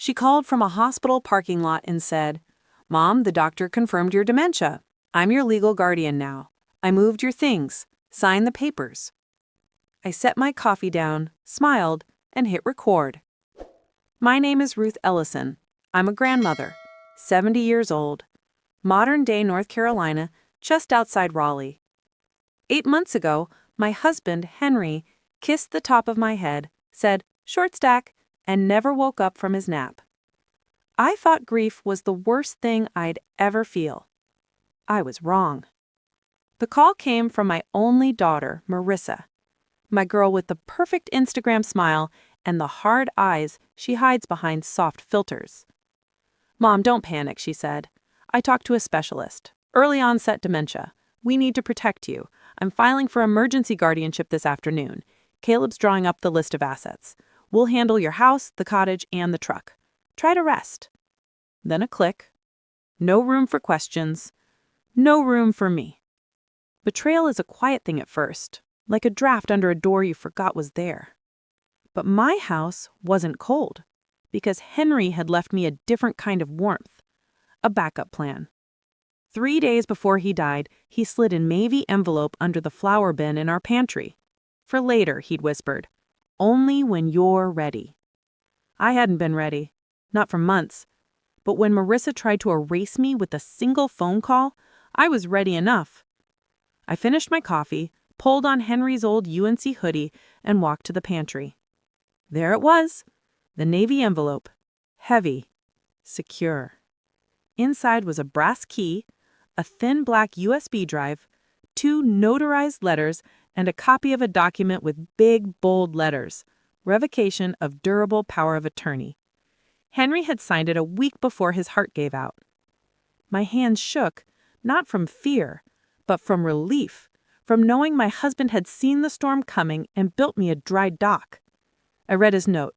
She called from a hospital parking lot and said, "Mom, the doctor confirmed your dementia. I'm your legal guardian now. I moved your things. Sign the papers." I set my coffee down, smiled, and hit record. My name is Ruth Ellison. I'm a grandmother, 70 years old, modern-day North Carolina, just outside Raleigh. 8 months ago, my husband, Henry, kissed the top of my head, said, "Short stack," and never woke up from his nap. I thought grief was the worst thing I'd ever feel. I was wrong. The call came from my only daughter, Marissa, my girl with the perfect Instagram smile and the hard eyes she hides behind soft filters. "Mom, don't panic," she said. "I talked to a specialist. Early onset dementia. We need to protect you. I'm filing for emergency guardianship this afternoon. Caleb's drawing up the list of assets. We'll handle your house, the cottage, and the truck. Try to rest." Then a click. No room for questions. No room for me. Betrayal is a quiet thing at first, like a draft under a door you forgot was there. But my house wasn't cold, because Henry had left me a different kind of warmth, a backup plan. 3 days before he died, he slid a navy envelope under the flower bin in our pantry. "For later," he'd whispered. "Only when you're ready." I hadn't been ready, not for months. But when Marissa tried to erase me with a single phone call, I was ready enough. I finished my coffee, pulled on Henry's old UNC hoodie, and walked to the pantry. There it was, the navy envelope, heavy, secure. Inside was a brass key, a thin black USB drive, 2 notarized letters, and a copy of a document with big, bold letters, revocation of durable power of attorney. Henry had signed it a week before his heart gave out. My hands shook, not from fear, but from relief, from knowing my husband had seen the storm coming and built me a dry dock. I read his note.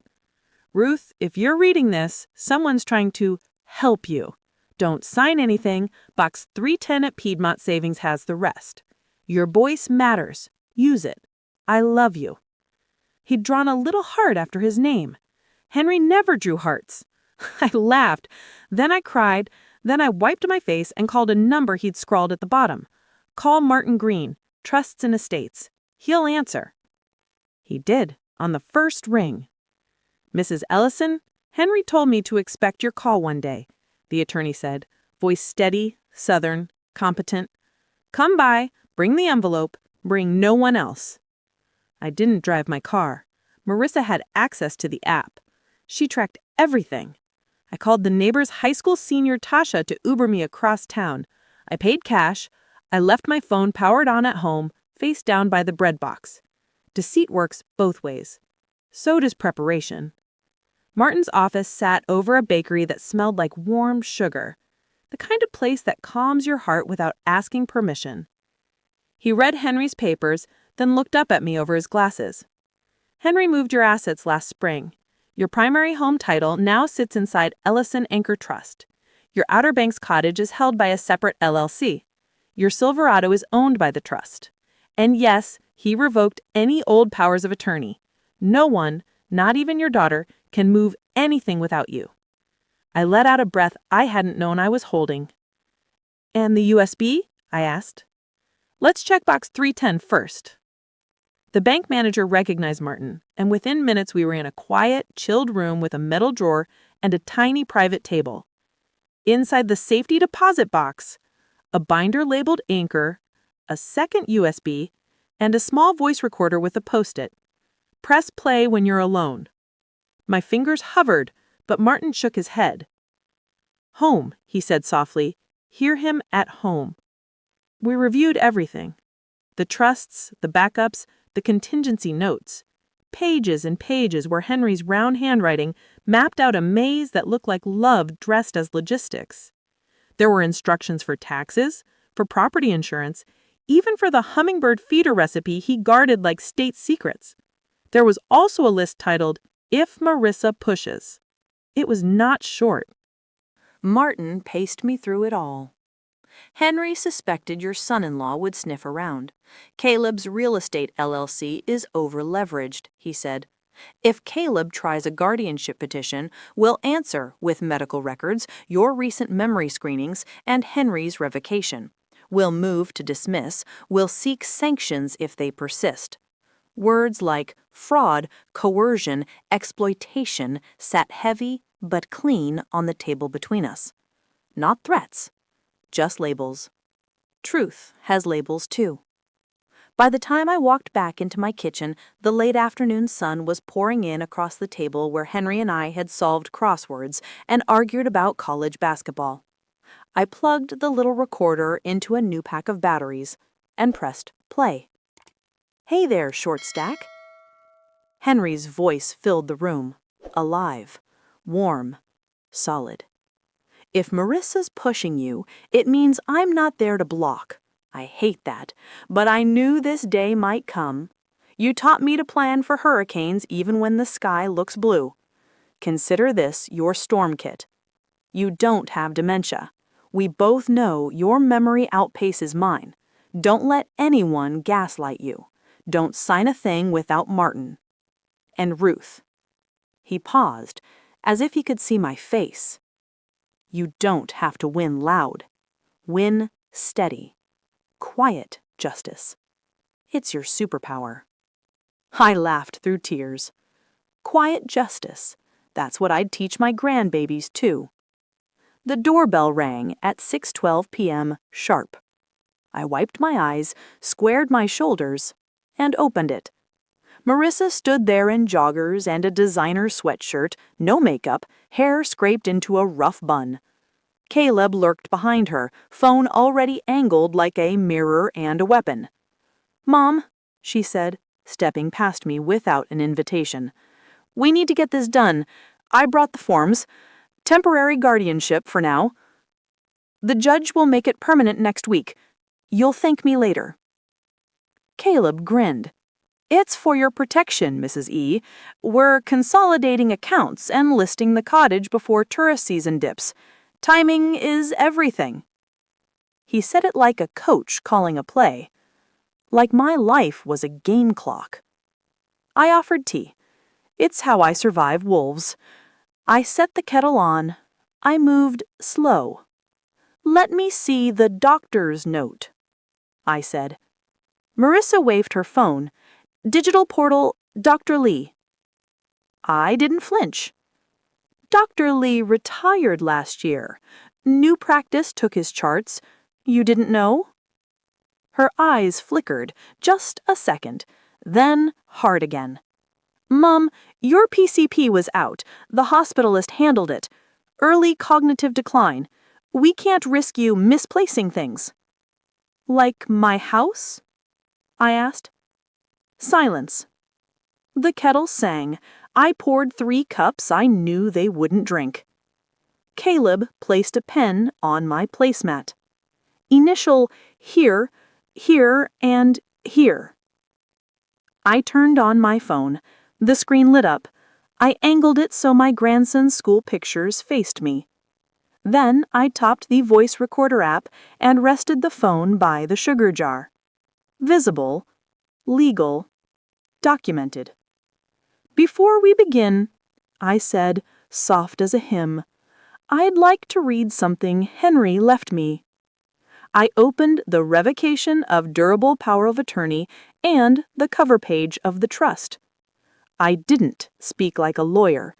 "Ruth, if you're reading this, someone's trying to help you. Don't sign anything. Box 310 at Piedmont Savings has the rest. Your voice matters. Use it. I love you." He'd drawn a little heart after his name. Henry never drew hearts. I laughed. Then I cried. Then I wiped my face and called a number he'd scrawled at the bottom. "Call Martin Green, Trusts and Estates. He'll answer." He did, on the first ring. "Mrs. Ellison, Henry told me to expect your call one day," the attorney said, voice steady, southern, competent. "Come by, bring the envelope, bring no one else." I didn't drive my car. Marissa had access to the app. She tracked everything. I called the neighbor's high school senior Tasha to Uber me across town. I paid cash. I left my phone powered on at home, face down by the bread box. Deceit works both ways. So does preparation. Martin's office sat over a bakery that smelled like warm sugar, the kind of place that calms your heart without asking permission. He read Henry's papers, then looked up at me over his glasses. "Henry moved your assets last spring. Your primary home title now sits inside Ellison Anchor Trust. Your Outer Banks cottage is held by a separate LLC. Your Silverado is owned by the trust. And yes, he revoked any old powers of attorney. No one, not even your daughter, can move anything without you." I let out a breath I hadn't known I was holding. "And the USB?" I asked. "Let's check box 310 first." The bank manager recognized Martin, and within minutes we were in a quiet, chilled room with a metal drawer and a tiny private table. Inside the safety deposit box, a binder labeled Anchor, a second USB, and a small voice recorder with a post-it. "Press play when you're alone." My fingers hovered, but Martin shook his head. "Home," he said softly. "Hear him at home." We reviewed everything. The trusts, the backups, the contingency notes. Pages and pages where Henry's round handwriting mapped out a maze that looked like love dressed as logistics. There were instructions for taxes, for property insurance, even for the hummingbird feeder recipe he guarded like state secrets. There was also a list titled, "If Marissa Pushes." It was not short. Martin paced me through it all. "Henry suspected your son-in-law would sniff around. Caleb's real estate LLC is over-leveraged," he said. If Caleb tries a guardianship petition, we'll answer with medical records, your recent memory screenings, and Henry's revocation. We'll move to dismiss. We'll seek sanctions if they persist. Words like fraud, coercion, exploitation sat heavy but clean on the table between us. Not threats, just labels. Truth has labels too. By the time I walked back into my kitchen, the late afternoon sun was pouring in across the table where Henry and I had solved crosswords and argued about college basketball. I plugged the little recorder into a new pack of batteries and pressed play. "Hey there, short stack." Henry's voice filled the room, alive, warm, solid. "If Marissa's pushing you, it means I'm not there to block. I hate that, but I knew this day might come. You taught me to plan for hurricanes even when the sky looks blue. Consider this your storm kit. You don't have dementia. We both know your memory outpaces mine. Don't let anyone gaslight you. Don't sign a thing without Martin. And Ruth." He paused, as if he could see my face. "You don't have to win loud. Win steady. Quiet justice. It's your superpower." I laughed through tears. Quiet justice. That's what I'd teach my grandbabies, too. The doorbell rang at 6:12 p.m. sharp. I wiped my eyes, squared my shoulders, and opened it. Marissa stood there in joggers and a designer sweatshirt, no makeup, hair scraped into a rough bun. Caleb lurked behind her, phone already angled like a mirror and a weapon. "Mom," she said, stepping past me without an invitation. "We need to get this done. I brought the forms. Temporary guardianship for now. The judge will make it permanent next week. You'll thank me later." Caleb grinned. "It's for your protection, Mrs. E. We're consolidating accounts and listing the cottage before tourist season dips. Timing is everything." He said it like a coach calling a play. Like my life was a game clock. I offered tea. It's how I survive wolves. I set the kettle on. I moved slow. "Let me see the doctor's note," I said. Marissa waved her phone. "Digital portal, Dr. Lee." I didn't flinch. "Dr. Lee retired last year. New practice took his charts. You didn't know?" Her eyes flickered, just a second, then hard again. "Mom, your PCP was out. The hospitalist handled it. Early cognitive decline. We can't risk you misplacing things." "Like my house?" I asked. Silence. The kettle sang. I poured 3 cups I knew they wouldn't drink. Caleb placed a pen on my placemat. Initial here, here, and here. I turned on my phone. The screen lit up. I angled it so my grandson's school pictures faced me. Then I topped the voice recorder app and rested the phone by the sugar jar. Visible, legal, documented. "Before we begin," I said, soft as a hymn, "I'd like to read something Henry left me." I opened the revocation of durable power of attorney and the cover page of the trust. I didn't speak like a lawyer.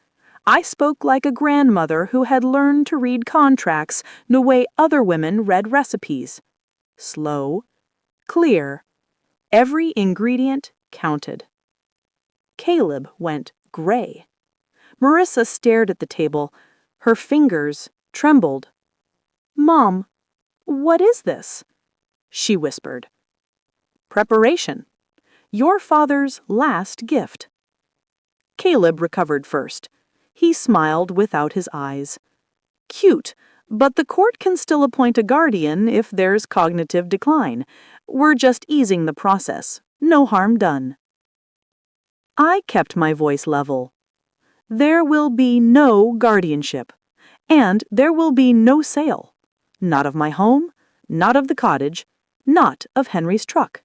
I spoke like a grandmother who had learned to read contracts the way other women read recipes. Slow, clear. Every ingredient counted. Caleb went gray. Marissa stared at the table. Her fingers trembled. "Mom, what is this?" she whispered. "Preparation. Your father's last gift." Caleb recovered first. He smiled without his eyes. "Cute, but the court can still appoint a guardian if there's cognitive decline. We're just easing the process. No harm done." I kept my voice level. There will be no guardianship, and there will be no sale. Not of my home, not of the cottage, not of Henry's truck.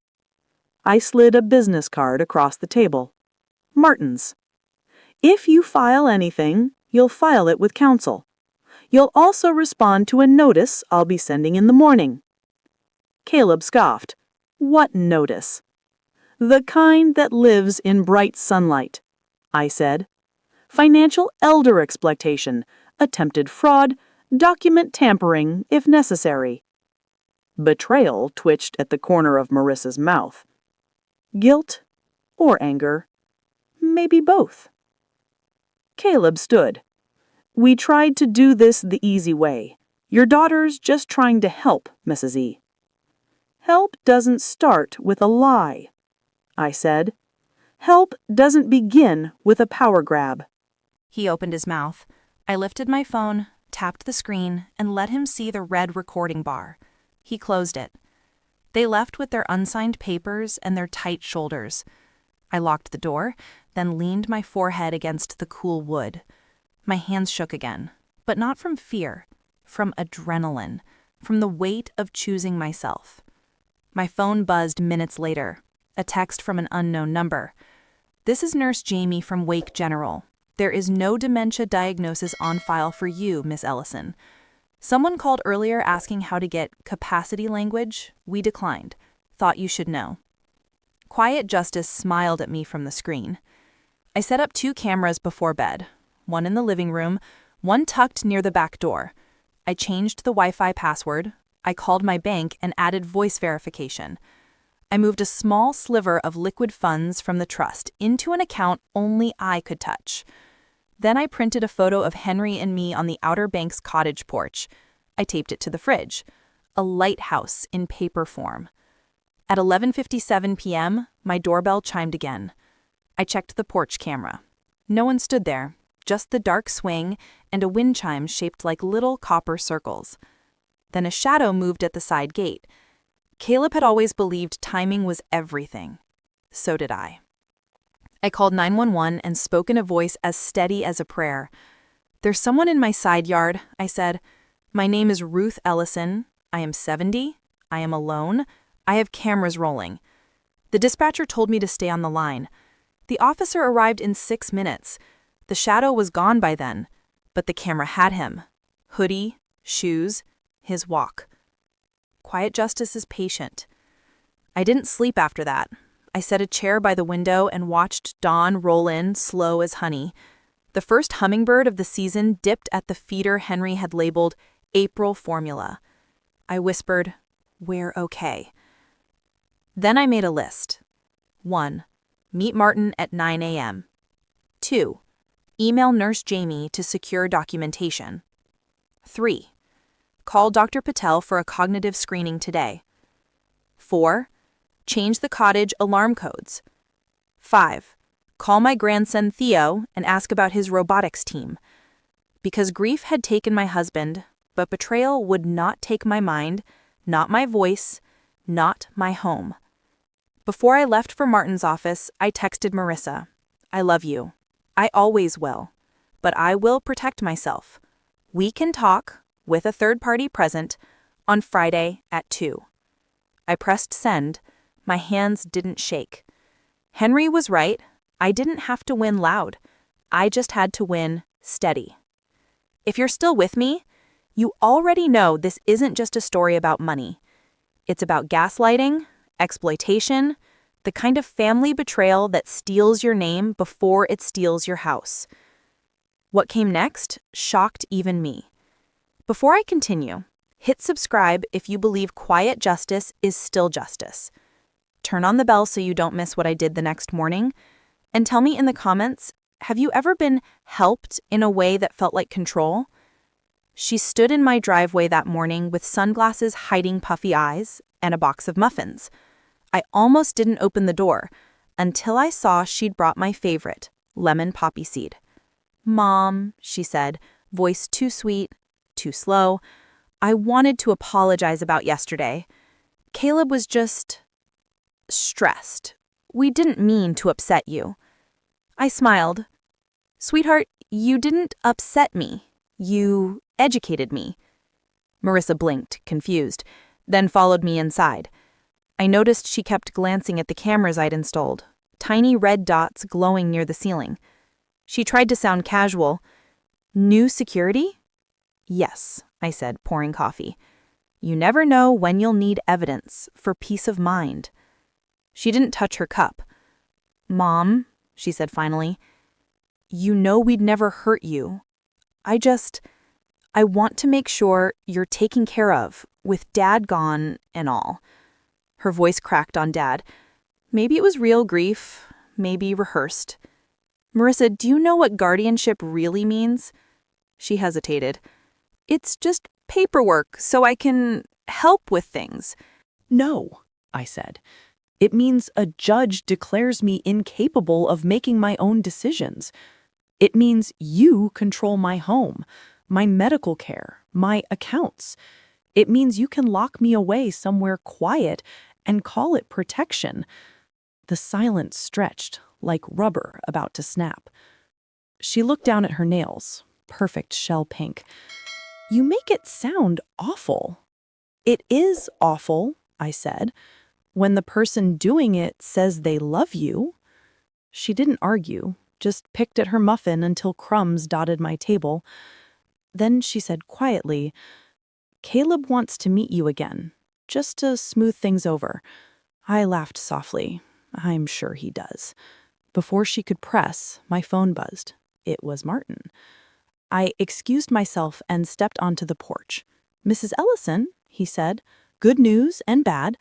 I slid a business card across the table. Martin's. If you file anything, you'll file it with counsel. You'll also respond to a notice I'll be sending in the morning." Caleb scoffed. "What notice?" "The kind that lives in bright sunlight," I said. "Financial elder exploitation, attempted fraud, document tampering if necessary." Betrayal twitched at the corner of Marissa's mouth. Guilt or anger? Maybe both. Caleb stood. "We tried to do this the easy way. Your daughter's just trying to help, Mrs. E." "Help doesn't start with a lie," I said. "Help doesn't begin with a power grab." He opened his mouth. I lifted my phone, tapped the screen, and let him see the red recording bar. He closed it. They left with their unsigned papers and their tight shoulders. I locked the door, then leaned my forehead against the cool wood. My hands shook again, but not from fear, from adrenaline, from the weight of choosing myself. My phone buzzed minutes later, a text from an unknown number. "This is Nurse Jamie from Wake General. There is no dementia diagnosis on file for you, Miss Ellison. Someone called earlier asking how to get capacity language. We declined. Thought you should know." Quiet Justice smiled at me from the screen. I set up 2 cameras before bed, one in the living room, one tucked near the back door. I changed the Wi-Fi password. I called my bank and added voice verification. I moved a small sliver of liquid funds from the trust into an account only I could touch. Then I printed a photo of Henry and me on the Outer Banks cottage porch. I taped it to the fridge, a lighthouse in paper form. At 11:57 p.m., my doorbell chimed again. I checked the porch camera. No one stood there, just the dark swing and a wind chime shaped like little copper circles. Then a shadow moved at the side gate. Caleb had always believed timing was everything. So did I. I called 911 and spoke in a voice as steady as a prayer. "There's someone in my side yard," I said. "My name is Ruth Ellison. I am 70. I am alone. I have cameras rolling." The dispatcher told me to stay on the line. The officer arrived in 6 minutes. The shadow was gone by then, but the camera had him. Hoodie, shoes, his walk. Quiet Justice is patient. I didn't sleep after that. I set a chair by the window and watched dawn roll in, slow as honey. The first hummingbird of the season dipped at the feeder Henry had labeled April Formula. I whispered, "We're okay." Then I made a list. 1. Meet Martin at 9 a.m. 2. Email Nurse Jamie to secure documentation. 3. Call Dr. Patel for a cognitive screening today. 4. Change the cottage alarm codes. 5. Call my grandson Theo and ask about his robotics team. Because grief had taken my husband, but betrayal would not take my mind, not my voice, not my home. Before I left for Martin's office, I texted Marissa, "I love you. I always will. But I will protect myself. We can talk, with a third party present, on Friday at 2. I pressed send. My hands didn't shake. Henry was right. I didn't have to win loud. I just had to win steady. If you're still with me, you already know this isn't just a story about money. It's about gaslighting, exploitation, the kind of family betrayal that steals your name before it steals your house. What came next shocked even me. Before I continue, hit subscribe if you believe quiet justice is still justice. Turn on the bell so you don't miss what I did the next morning. And tell me in the comments, have you ever been helped in a way that felt like control? She stood in my driveway that morning with sunglasses hiding puffy eyes and a box of muffins. I almost didn't open the door until I saw she'd brought my favorite, lemon poppy seed. "Mom," she said, voice too sweet, too slow. "I wanted to apologize about yesterday. Caleb was just stressed. We didn't mean to upset you." I smiled. "Sweetheart, you didn't upset me. You educated me." Marissa blinked, confused, then followed me inside. I noticed she kept glancing at the cameras I'd installed, tiny red dots glowing near the ceiling. She tried to sound casual. New security? Yes, I said, pouring coffee. You never know when you'll need evidence for peace of mind. She didn't touch her cup. Mom, she said finally, you know we'd never hurt you. I want to make sure you're taken care of, with Dad gone and all. Her voice cracked on Dad. Maybe it was real grief, maybe rehearsed. Marissa, do you know what guardianship really means? She hesitated. It's just paperwork, so I can help with things. No, I said. It means a judge declares me incapable of making my own decisions. It means you control my home, my medical care, my accounts. It means you can lock me away somewhere quiet and call it protection. The silence stretched like rubber about to snap. She looked down at her nails, perfect shell pink. You make it sound awful. It is awful, I said, when the person doing it says they love you. She didn't argue, just picked at her muffin until crumbs dotted my table. Then she said quietly, Caleb wants to meet you again, just to smooth things over. I laughed softly. I'm sure he does. Before she could press, my phone buzzed. It was Martin. I excused myself and stepped onto the porch. Mrs. Ellison, he said, good news and bad.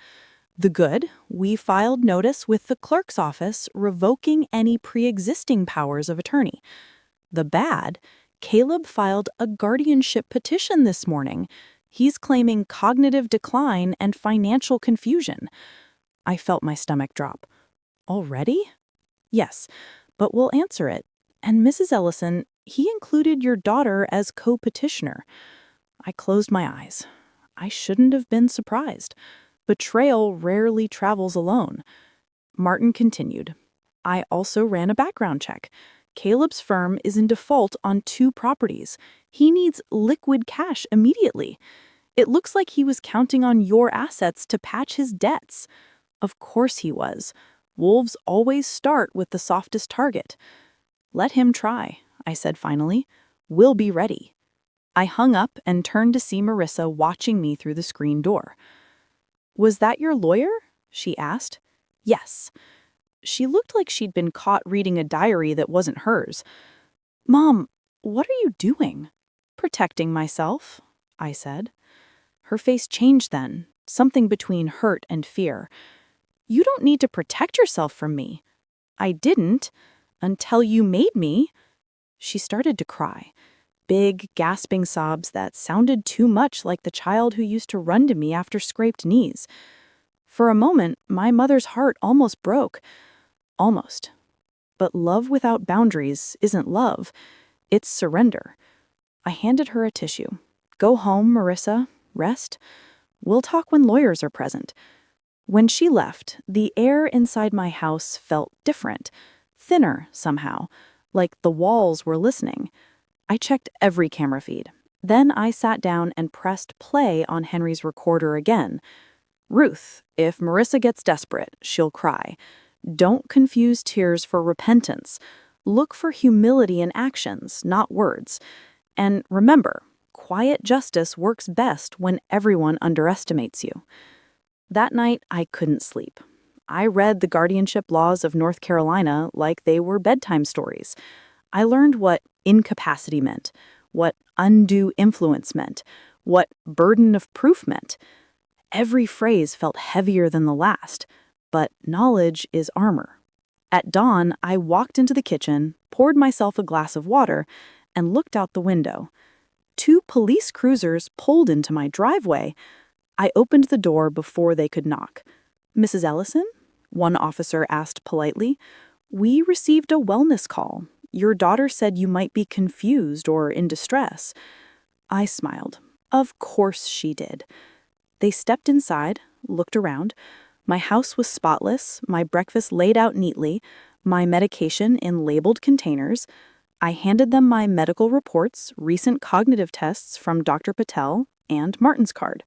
The good, we filed notice with the clerk's office revoking any pre-existing powers of attorney. The bad, Caleb filed a guardianship petition this morning. He's claiming cognitive decline and financial confusion. I felt my stomach drop. Already? Yes, but we'll answer it. And Mrs. Ellison, he included your daughter as co-petitioner. I closed my eyes. I shouldn't have been surprised. Betrayal rarely travels alone. Martin continued. I also ran a background check. Caleb's firm is in default on 2 properties. He needs liquid cash immediately. It looks like he was counting on your assets to patch his debts. Of course he was. Wolves always start with the softest target. Let him try, I said finally. We'll be ready. I hung up and turned to see Marissa watching me through the screen door. Was that your lawyer? She asked. Yes. She looked like she'd been caught reading a diary that wasn't hers. Mom, what are you doing? Protecting myself, I said. Her face changed then, something between hurt and fear. You don't need to protect yourself from me. I didn't, until you made me. She started to cry. Big, gasping sobs that sounded too much like the child who used to run to me after scraped knees. For a moment, my mother's heart almost broke. Almost. But love without boundaries isn't love. It's surrender. I handed her a tissue. Go home, Marissa. Rest. We'll talk when lawyers are present. When she left, the air inside my house felt different, thinner somehow, like the walls were listening. I checked every camera feed. Then I sat down and pressed play on Henry's recorder again. Ruth, if Marissa gets desperate, she'll cry. Don't confuse tears for repentance. Look for humility in actions, not words. And remember, quiet justice works best when everyone underestimates you. That night, I couldn't sleep. I read the guardianship laws of North Carolina like they were bedtime stories. I learned what incapacity meant, what undue influence meant, what burden of proof meant. Every phrase felt heavier than the last, but knowledge is armor. At dawn, I walked into the kitchen, poured myself a glass of water, and looked out the window. 2 police cruisers pulled into my driveway. I opened the door before they could knock. Mrs. Ellison? One officer asked politely. We received a wellness call. Your daughter said you might be confused or in distress. I smiled. Of course she did. They stepped inside, looked around. My house was spotless, my breakfast laid out neatly, my medication in labeled containers. I handed them my medical reports, recent cognitive tests from Dr. Patel, and Martin's card.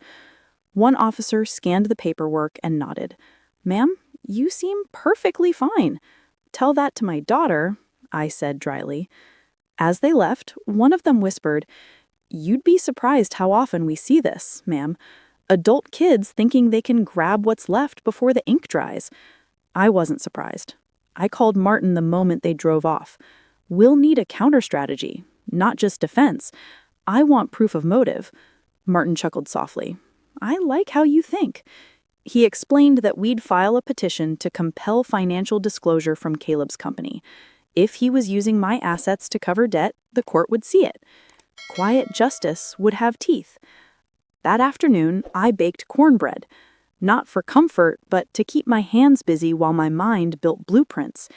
One officer scanned the paperwork and nodded. Ma'am, you seem perfectly fine. Tell that to my daughter. I said dryly. As they left, one of them whispered, "You'd be surprised how often we see this, ma'am. Adult kids thinking they can grab what's left before the ink dries." I wasn't surprised. I called Martin the moment they drove off. "We'll need a counter strategy, not just defense. I want proof of motive." Martin chuckled softly. "I like how you think." He explained that we'd file a petition to compel financial disclosure from Caleb's company. If he was using my assets to cover debt, the court would see it. Quiet justice would have teeth. That afternoon, I baked cornbread. Not for comfort, but to keep my hands busy while my mind built blueprints.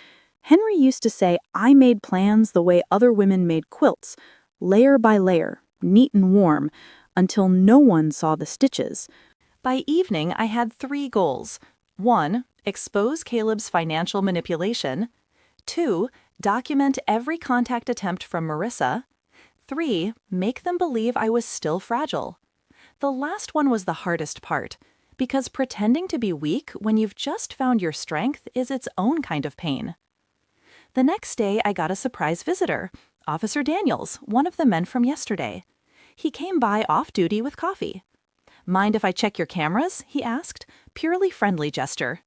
Henry used to say I made plans the way other women made quilts, layer by layer, neat and warm, until no one saw the stitches. By evening, I had 3 goals. 1. Expose Caleb's financial manipulation. 2. Document every contact attempt from Marissa. 3. Make them believe I was still fragile. The last one was the hardest part, because pretending to be weak when you've just found your strength is its own kind of pain. The next day, I got a surprise visitor, Officer Daniels, one of the men from yesterday. He came by off-duty with coffee. "Mind if I check your cameras?" he asked, purely friendly gesture.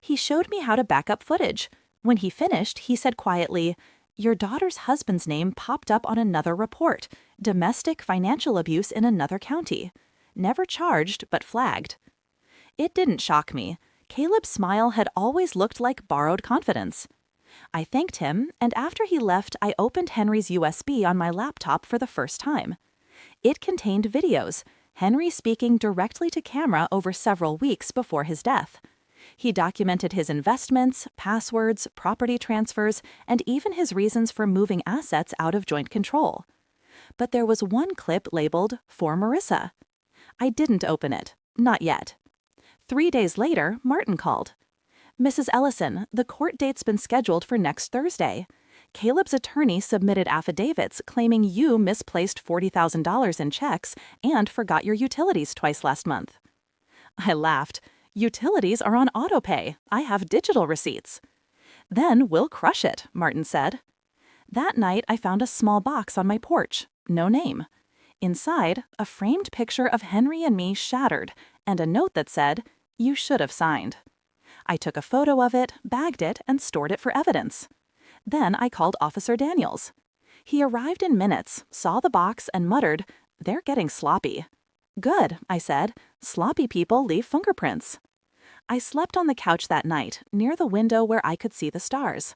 He showed me how to back up footage. When he finished, he said quietly, "Your daughter's husband's name popped up on another report, domestic financial abuse in another county. Never charged, but flagged." It didn't shock me. Caleb's smile had always looked like borrowed confidence. I thanked him, and after he left, I opened Henry's USB on my laptop for the first time. It contained videos, Henry speaking directly to camera over several weeks before his death. He documented his investments, passwords, property transfers, and even his reasons for moving assets out of joint control. But there was one clip labeled, "For Marissa." I didn't open it. Not yet. 3 days later, Martin called. "Mrs. Ellison, the court date's been scheduled for next Thursday. Caleb's attorney submitted affidavits claiming you misplaced $40,000 in checks and forgot your utilities twice last month." I laughed. "Utilities are on autopay. I have digital receipts." "Then we'll crush it," Martin said. That night, I found a small box on my porch. No name. Inside, a framed picture of Henry and me shattered, and a note that said, "You should have signed." I took a photo of it, bagged it, and stored it for evidence. Then I called Officer Daniels. He arrived in minutes, saw the box, and muttered, "They're getting sloppy." "Good," I said. "Sloppy people leave fingerprints." I slept on the couch that night, near the window where I could see the stars.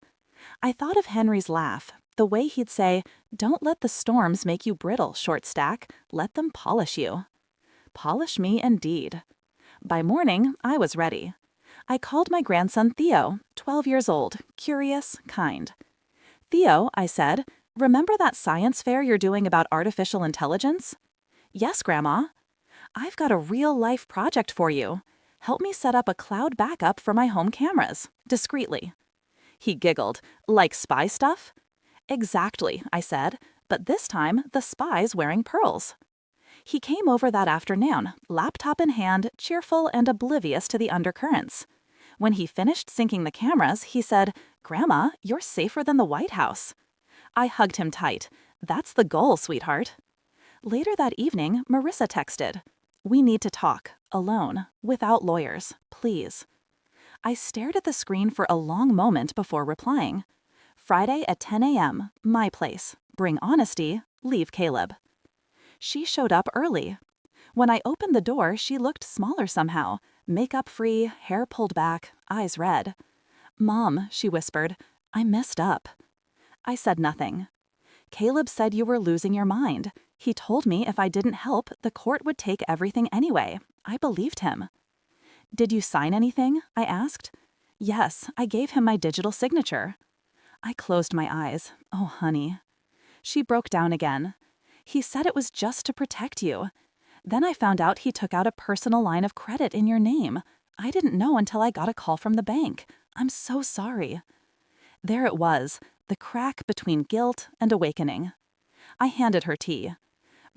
I thought of Henry's laugh, the way he'd say, "Don't let the storms make you brittle, short stack. Let them polish you." Polish me indeed. By morning, I was ready. I called my grandson Theo, 12 years old, curious, kind. "Theo," I said, "remember that science fair you're doing about artificial intelligence?" "Yes, Grandma." "I've got a real-life project for you. Help me set up a cloud backup for my home cameras, discreetly." He giggled. "Like spy stuff?" "Exactly," I said, "but this time the spy's wearing pearls." He came over that afternoon, laptop in hand, cheerful and oblivious to the undercurrents. When he finished syncing the cameras, he said, "Grandma, you're safer than the White House." I hugged him tight. "That's the goal, sweetheart." Later that evening, Marissa texted, "We need to talk, alone, without lawyers, please." I stared at the screen for a long moment before replying. Friday at 10 a.m., my place. Bring honesty, leave Caleb. She showed up early. When I opened the door, she looked smaller somehow, makeup-free, hair pulled back, eyes red. "Mom," she whispered, "I messed up." I said nothing. "Caleb said you were losing your mind. He told me if I didn't help, the court would take everything anyway. I believed him." "Did you sign anything?" I asked. "Yes, I gave him my digital signature." I closed my eyes. "Oh, honey." She broke down again. "He said it was just to protect you. Then I found out he took out a personal line of credit in your name. I didn't know until I got a call from the bank. I'm so sorry." There it was, the crack between guilt and awakening. I handed her tea.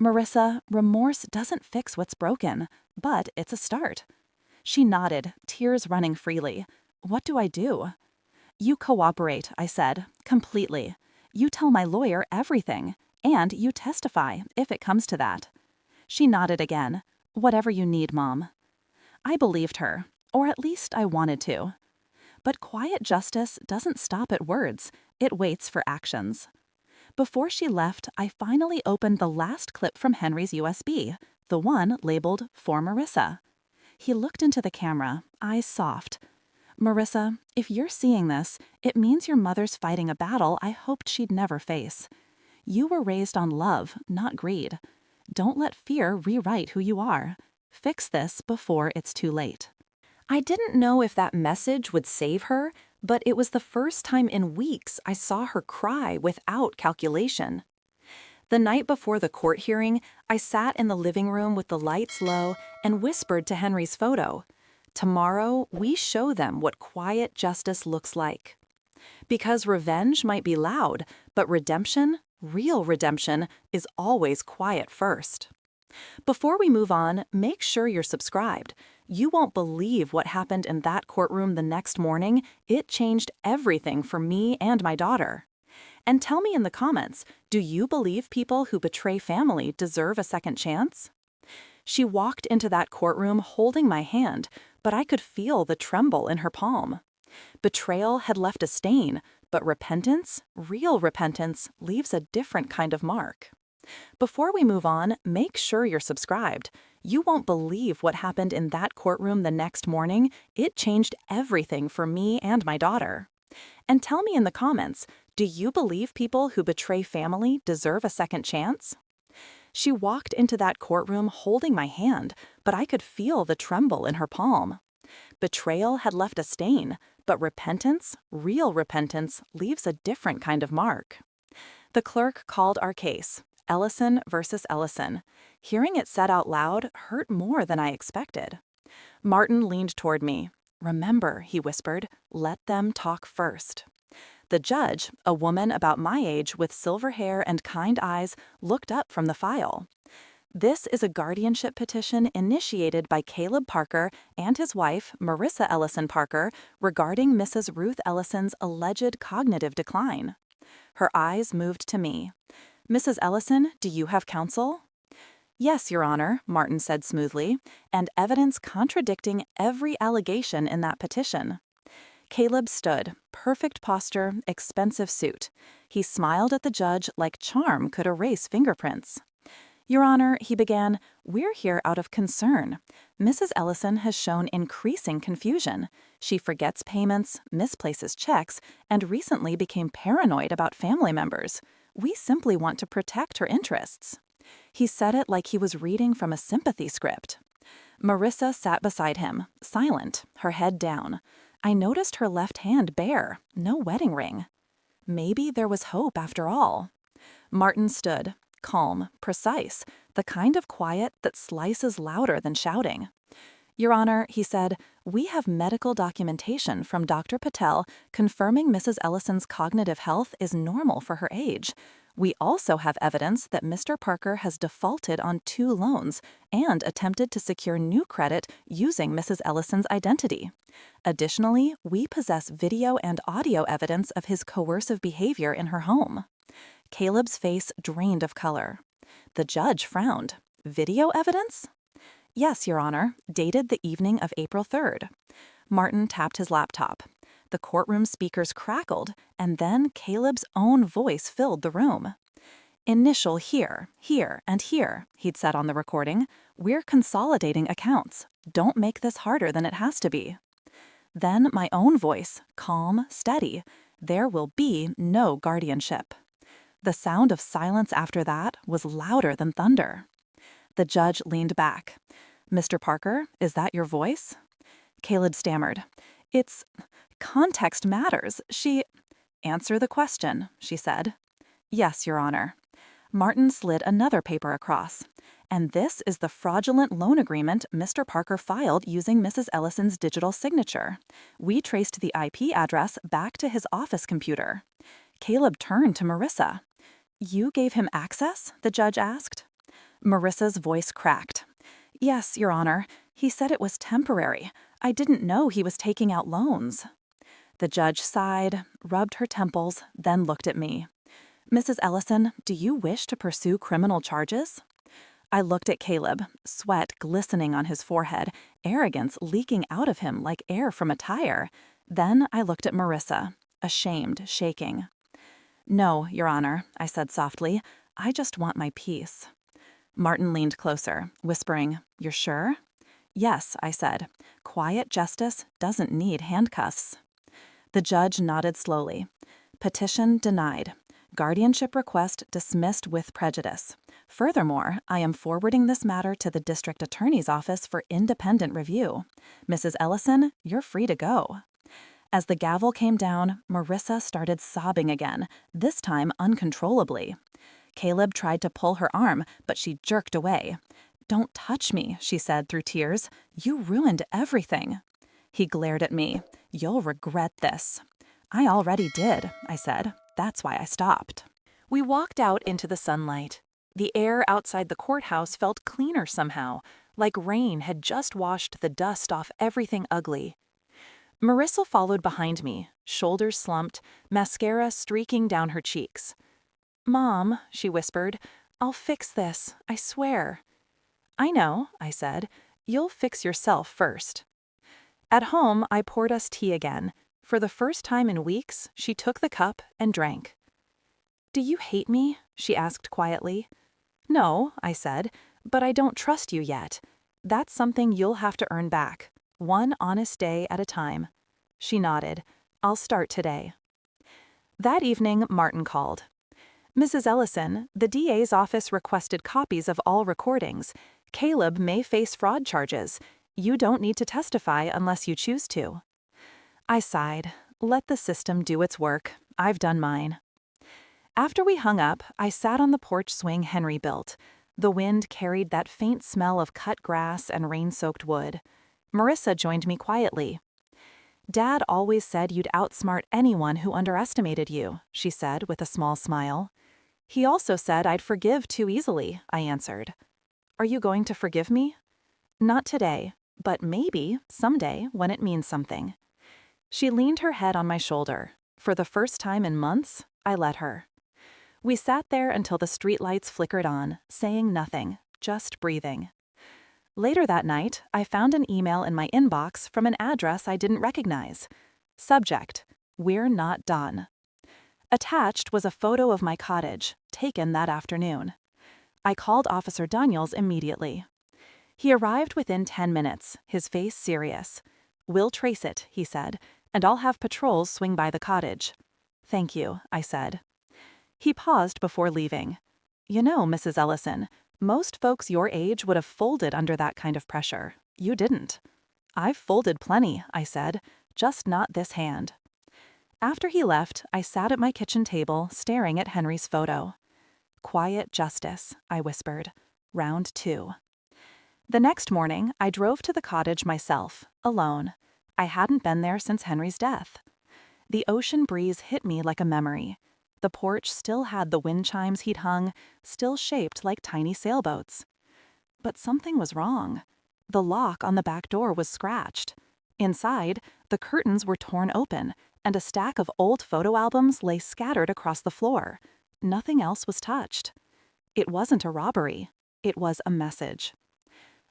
"Marissa, remorse doesn't fix what's broken, but it's a start." She nodded, tears running freely. "What do I do?" You cooperate, I said, completely. You tell my lawyer everything, and you testify if it comes to that. She nodded again. Whatever you need, Mom. I believed her, or at least I wanted to. But quiet justice doesn't stop at words, it waits for actions. Before she left, I finally opened the last clip from Henry's USB, the one labeled For Marissa. He looked into the camera, eyes soft. Marissa, if you're seeing this, it means your mother's fighting a battle I hoped she'd never face. You were raised on love, not greed. Don't let fear rewrite who you are. Fix this before it's too late. I didn't know if that message would save her, but it was the first time in weeks I saw her cry without calculation. The night before the court hearing, I sat in the living room with the lights low and whispered to Henry's photo, "Tomorrow, we show them what quiet justice looks like." Because revenge might be loud, but redemption, real redemption, is always quiet first. Before we move on, make sure you're subscribed. You won't believe what happened in that courtroom the next morning. It changed everything for me and my daughter. And tell me in the comments, do you believe people who betray family deserve a second chance? She walked into that courtroom holding my hand, but I could feel the tremble in her palm. Betrayal had left a stain, but repentance, real repentance, leaves a different kind of mark. Before we move on, make sure you're subscribed. You won't believe what happened in that courtroom the next morning. It changed everything for me and my daughter. And tell me in the comments, do you believe people who betray family deserve a second chance? She walked into that courtroom holding my hand, but I could feel the tremble in her palm. Betrayal had left a stain, but repentance, real repentance, leaves a different kind of mark. The clerk called our case, Ellison versus Ellison. Hearing it said out loud hurt more than I expected. Martin leaned toward me. "Remember," he whispered, "let them talk first." The judge, a woman about my age with silver hair and kind eyes, looked up from the file. "This is a guardianship petition initiated by Caleb Parker and his wife, Marissa Ellison Parker, regarding Mrs. Ruth Ellison's alleged cognitive decline." Her eyes moved to me. "Mrs. Ellison, do you have counsel?" "Yes, Your Honor," Martin said smoothly, "and evidence contradicting every allegation in that petition." Caleb stood, perfect posture, expensive suit. He smiled at the judge like charm could erase fingerprints. "Your Honor," he began, "we're here out of concern. Mrs. Ellison has shown increasing confusion. She forgets payments, misplaces checks, and recently became paranoid about family members. We simply want to protect her interests." He said it like he was reading from a sympathy script. Marissa sat beside him, silent, her head down. I noticed her left hand bare, no wedding ring. Maybe there was hope after all. Martin stood, calm, precise, the kind of quiet that slices louder than shouting. "Your Honor," he said, "we have medical documentation from Dr. Patel confirming Mrs. Ellison's cognitive health is normal for her age. We also have evidence that Mr. Parker has defaulted on 2 loans and attempted to secure new credit using Mrs. Ellison's identity. Additionally, we possess video and audio evidence of his coercive behavior in her home." Caleb's face drained of color. The judge frowned. "Video evidence?" "Yes, Your Honor, dated the evening of April 3rd. Martin tapped his laptop. The courtroom speakers crackled, and then Caleb's own voice filled the room. "Initial here, here, and here," he'd said on the recording. "We're consolidating accounts. Don't make this harder than it has to be." Then my own voice, calm, steady. "There will be no guardianship." The sound of silence after that was louder than thunder. The judge leaned back. "Mr. Parker, is that your voice?" Caleb stammered. "It's... context matters. She..." "Answer the question," she said. "Yes, Your Honor." Martin slid another paper across. "And this is the fraudulent loan agreement Mr. Parker filed using Mrs. Ellison's digital signature. We traced the IP address back to his office computer." Caleb turned to Marissa. "You gave him access?" the judge asked. Marissa's voice cracked. "Yes, Your Honor. He said it was temporary. I didn't know he was taking out loans." The judge sighed, rubbed her temples, then looked at me. Mrs. Ellison, do you wish to pursue criminal charges? I looked at Caleb, sweat glistening on his forehead, arrogance leaking out of him like air from a tire. Then I looked at Marissa, ashamed, shaking. No, Your Honor, I said softly. I just want my peace. Martin leaned closer, whispering, You're sure? Yes, I said. Quiet justice doesn't need handcuffs. The judge nodded slowly. Petition denied. Guardianship request dismissed with prejudice. Furthermore, I am forwarding this matter to the district attorney's office for independent review. Mrs. Ellison, you're free to go. As the gavel came down, Marissa started sobbing again, this time uncontrollably. Caleb tried to pull her arm, but she jerked away. Don't touch me, she said through tears. You ruined everything. He glared at me. You'll regret this. I already did, I said. That's why I stopped. We walked out into the sunlight. The air outside the courthouse felt cleaner somehow, like rain had just washed the dust off everything ugly. Marissa followed behind me, shoulders slumped, mascara streaking down her cheeks. Mom, she whispered, I'll fix this, I swear. I know, I said. You'll fix yourself first. At home, I poured us tea again. For the first time in weeks, she took the cup and drank. Do you hate me? She asked quietly. No, I said, but I don't trust you yet. That's something you'll have to earn back, one honest day at a time. She nodded. I'll start today. That evening, Martin called. Mrs. Ellison, the DA's office requested copies of all recordings. Caleb may face fraud charges. You don't need to testify unless you choose to. I sighed. Let the system do its work. I've done mine. After we hung up, I sat on the porch swing Henry built. The wind carried that faint smell of cut grass and rain-soaked wood. Marissa joined me quietly. Dad always said you'd outsmart anyone who underestimated you, she said with a small smile. He also said I'd forgive too easily, I answered. Are you going to forgive me? Not today, but maybe someday when it means something. She leaned her head on my shoulder. For the first time in months, I let her. We sat there until the streetlights flickered on, saying nothing, just breathing. Later that night, I found an email in my inbox from an address I didn't recognize. Subject: We're not done. Attached was a photo of my cottage, taken that afternoon. I called Officer Daniels immediately. He arrived within 10 minutes, his face serious. We'll trace it, he said, and I'll have patrols swing by the cottage. Thank you, I said. He paused before leaving. You know, Mrs. Ellison, most folks your age would have folded under that kind of pressure. You didn't. I've folded plenty, I said, just not this hand. After he left, I sat at my kitchen table, staring at Henry's photo. Quiet justice, I whispered. Round 2. The next morning, I drove to the cottage myself, alone. I hadn't been there since Henry's death. The ocean breeze hit me like a memory. The porch still had the wind chimes he'd hung, still shaped like tiny sailboats. But something was wrong. The lock on the back door was scratched. Inside, the curtains were torn open, and a stack of old photo albums lay scattered across the floor. Nothing else was touched. It wasn't a robbery. It was a message.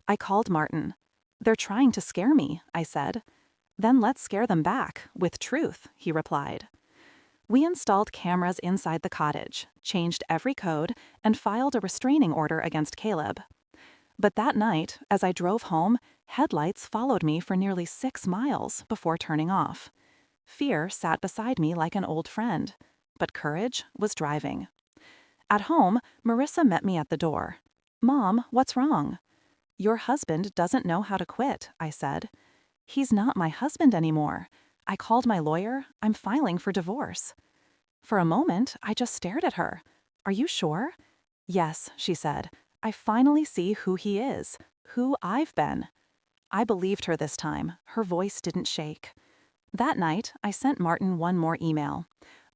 I called Martin. They're trying to scare me, I said. Then let's scare them back, with truth, he replied. We installed cameras inside the cottage, changed every code, and filed a restraining order against Caleb. But that night, as I drove home, headlights followed me for nearly 6 miles before turning off. Fear sat beside me like an old friend, but courage was driving. At home, Marissa met me at the door. Mom, what's wrong? Your husband doesn't know how to quit, I said. He's not my husband anymore. I called my lawyer. I'm filing for divorce. For a moment, I just stared at her. Are you sure? Yes, she said. I finally see who he is, who I've been. I believed her this time. Her voice didn't shake. That night, I sent Martin one more email.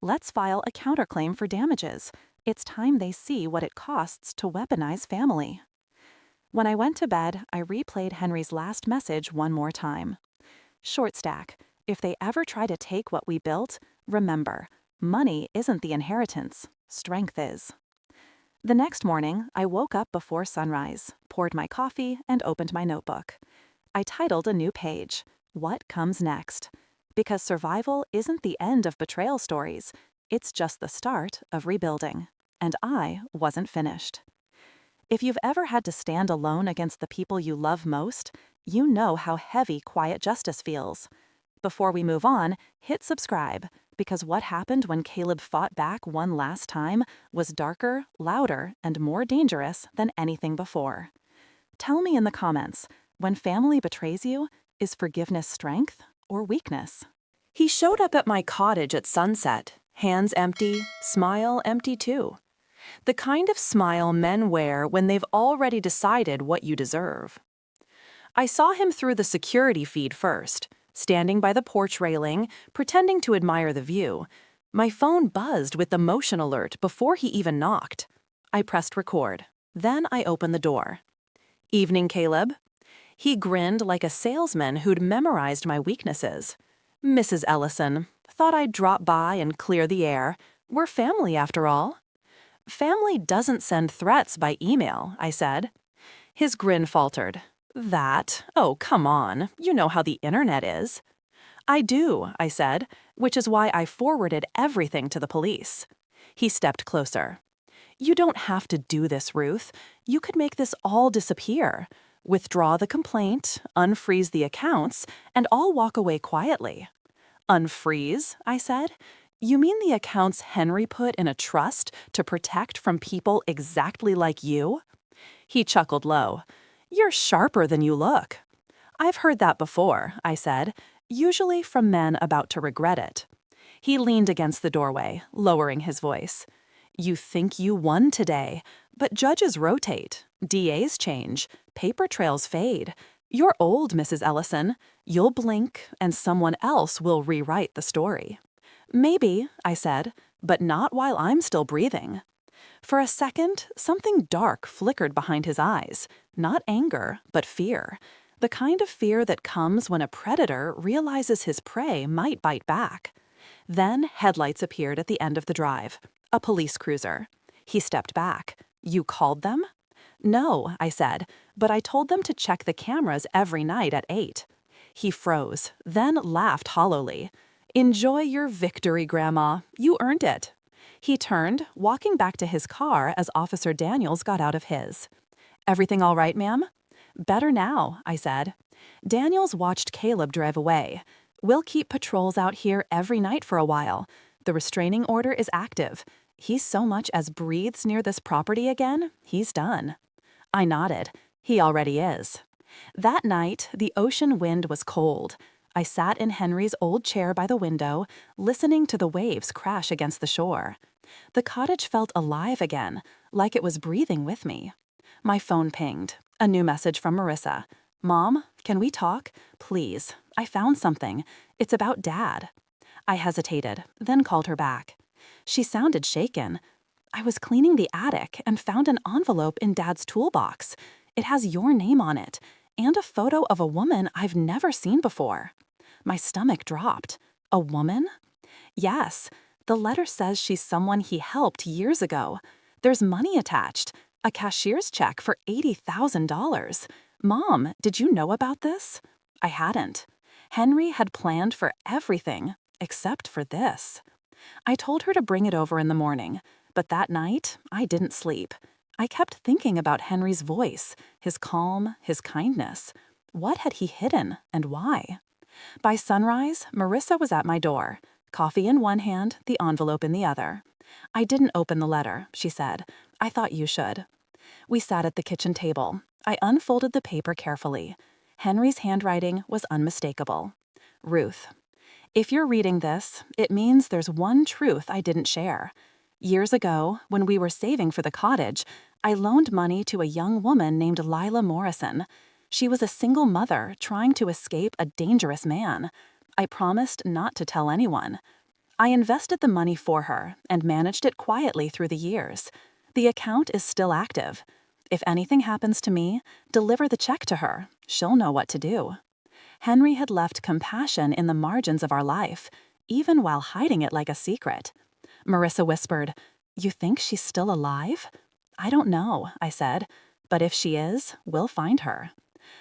Let's file a counterclaim for damages. It's time they see what it costs to weaponize family. When I went to bed, I replayed Henry's last message one more time. Short stack. if they ever try to take what we built, remember, money isn't the inheritance, strength is. The next morning, I woke up before sunrise, poured my coffee, and opened my notebook. I titled a new page, What Comes Next? Because survival isn't the end of betrayal stories, it's just the start of rebuilding. And I wasn't finished. If you've ever had to stand alone against the people you love most, you know how heavy quiet justice feels. Before we move on, hit subscribe, because what happened when Caleb fought back one last time was darker, louder, and more dangerous than anything before. Tell me in the comments, when family betrays you, is forgiveness strength or weakness? He showed up at my cottage at sunset, hands empty, smile empty too. The kind of smile men wear when they've already decided what you deserve. I saw him through the security feed first, standing by the porch railing, pretending to admire the view. My phone buzzed with the motion alert before he even knocked. I pressed record. Then I opened the door. "Evening, Caleb." He grinned like a salesman who'd memorized my weaknesses. "Mrs. Ellison, thought I'd drop by and clear the air. We're family after all." "Family doesn't send threats by email," I said. His grin faltered. Oh, come on, you know how the internet is." "I do," I said, which is why I forwarded everything to the police. He stepped closer. "You don't have to do this, Ruth. You could make this all disappear. Withdraw the complaint, unfreeze the accounts, and I'll walk away quietly." "Unfreeze?" I said. "You mean the accounts Henry put in a trust to protect from people exactly like you?" He chuckled low. "You're sharper than you look." "I've heard that before," I said, usually from men about to regret it. He leaned against the doorway, lowering his voice. "You think you won today, but judges rotate, DAs change, paper trails fade. You're old, Mrs. Ellison. You'll blink, and someone else will rewrite the story." "Maybe," I said, "but not while I'm still breathing." For a second, something dark flickered behind his eyes. Not anger, but fear. The kind of fear that comes when a predator realizes his prey might bite back. Then headlights appeared at the end of the drive. A police cruiser. He stepped back. "You called them?" "No," I said, "but I told them to check the cameras every night at 8. He froze, then laughed hollowly. "Enjoy your victory, Grandma. You earned it." He turned, walking back to his car as Officer Daniels got out of his. "Everything all right, ma'am?" "Better now," I said. Daniels watched Caleb drive away. "We'll keep patrols out here every night for a while. The restraining order is active. He so much as breathes near this property again, he's done." I nodded. He already is. That night, the ocean wind was cold. I sat in Henry's old chair by the window, listening to the waves crash against the shore. The cottage felt alive again, like it was breathing with me. My phone pinged. A new message from Marissa. "Mom, can we talk? Please. I found something. It's about Dad." I hesitated, then called her back. She sounded shaken. "I was cleaning the attic and found an envelope in Dad's toolbox. It has your name on it, and a photo of a woman I've never seen before." My stomach dropped. "A woman?" "Yes. The letter says she's someone he helped years ago. There's money attached, a cashier's check for $80,000. Mom, did you know about this?" I hadn't. Henry had planned for everything except for this. I told her to bring it over in the morning, but that night I didn't sleep. I kept thinking about Henry's voice, his calm, his kindness. What had he hidden and why? By sunrise, Marissa was at my door, coffee in one hand, the envelope in the other. "I didn't open the letter," she said. "I thought you should." We sat at the kitchen table. I unfolded the paper carefully. Henry's handwriting was unmistakable. "Ruth, if you're reading this, it means there's one truth I didn't share. Years ago, when we were saving for the cottage, I loaned money to a young woman named Lila Morrison. She was a single mother trying to escape a dangerous man. I promised not to tell anyone. I invested the money for her and managed it quietly through the years. The account is still active. If anything happens to me, deliver the check to her. She'll know what to do." Henry had left compassion in the margins of our life, even while hiding it like a secret. Marissa whispered, "You think she's still alive?" "I don't know," I said, "but if she is, we'll find her."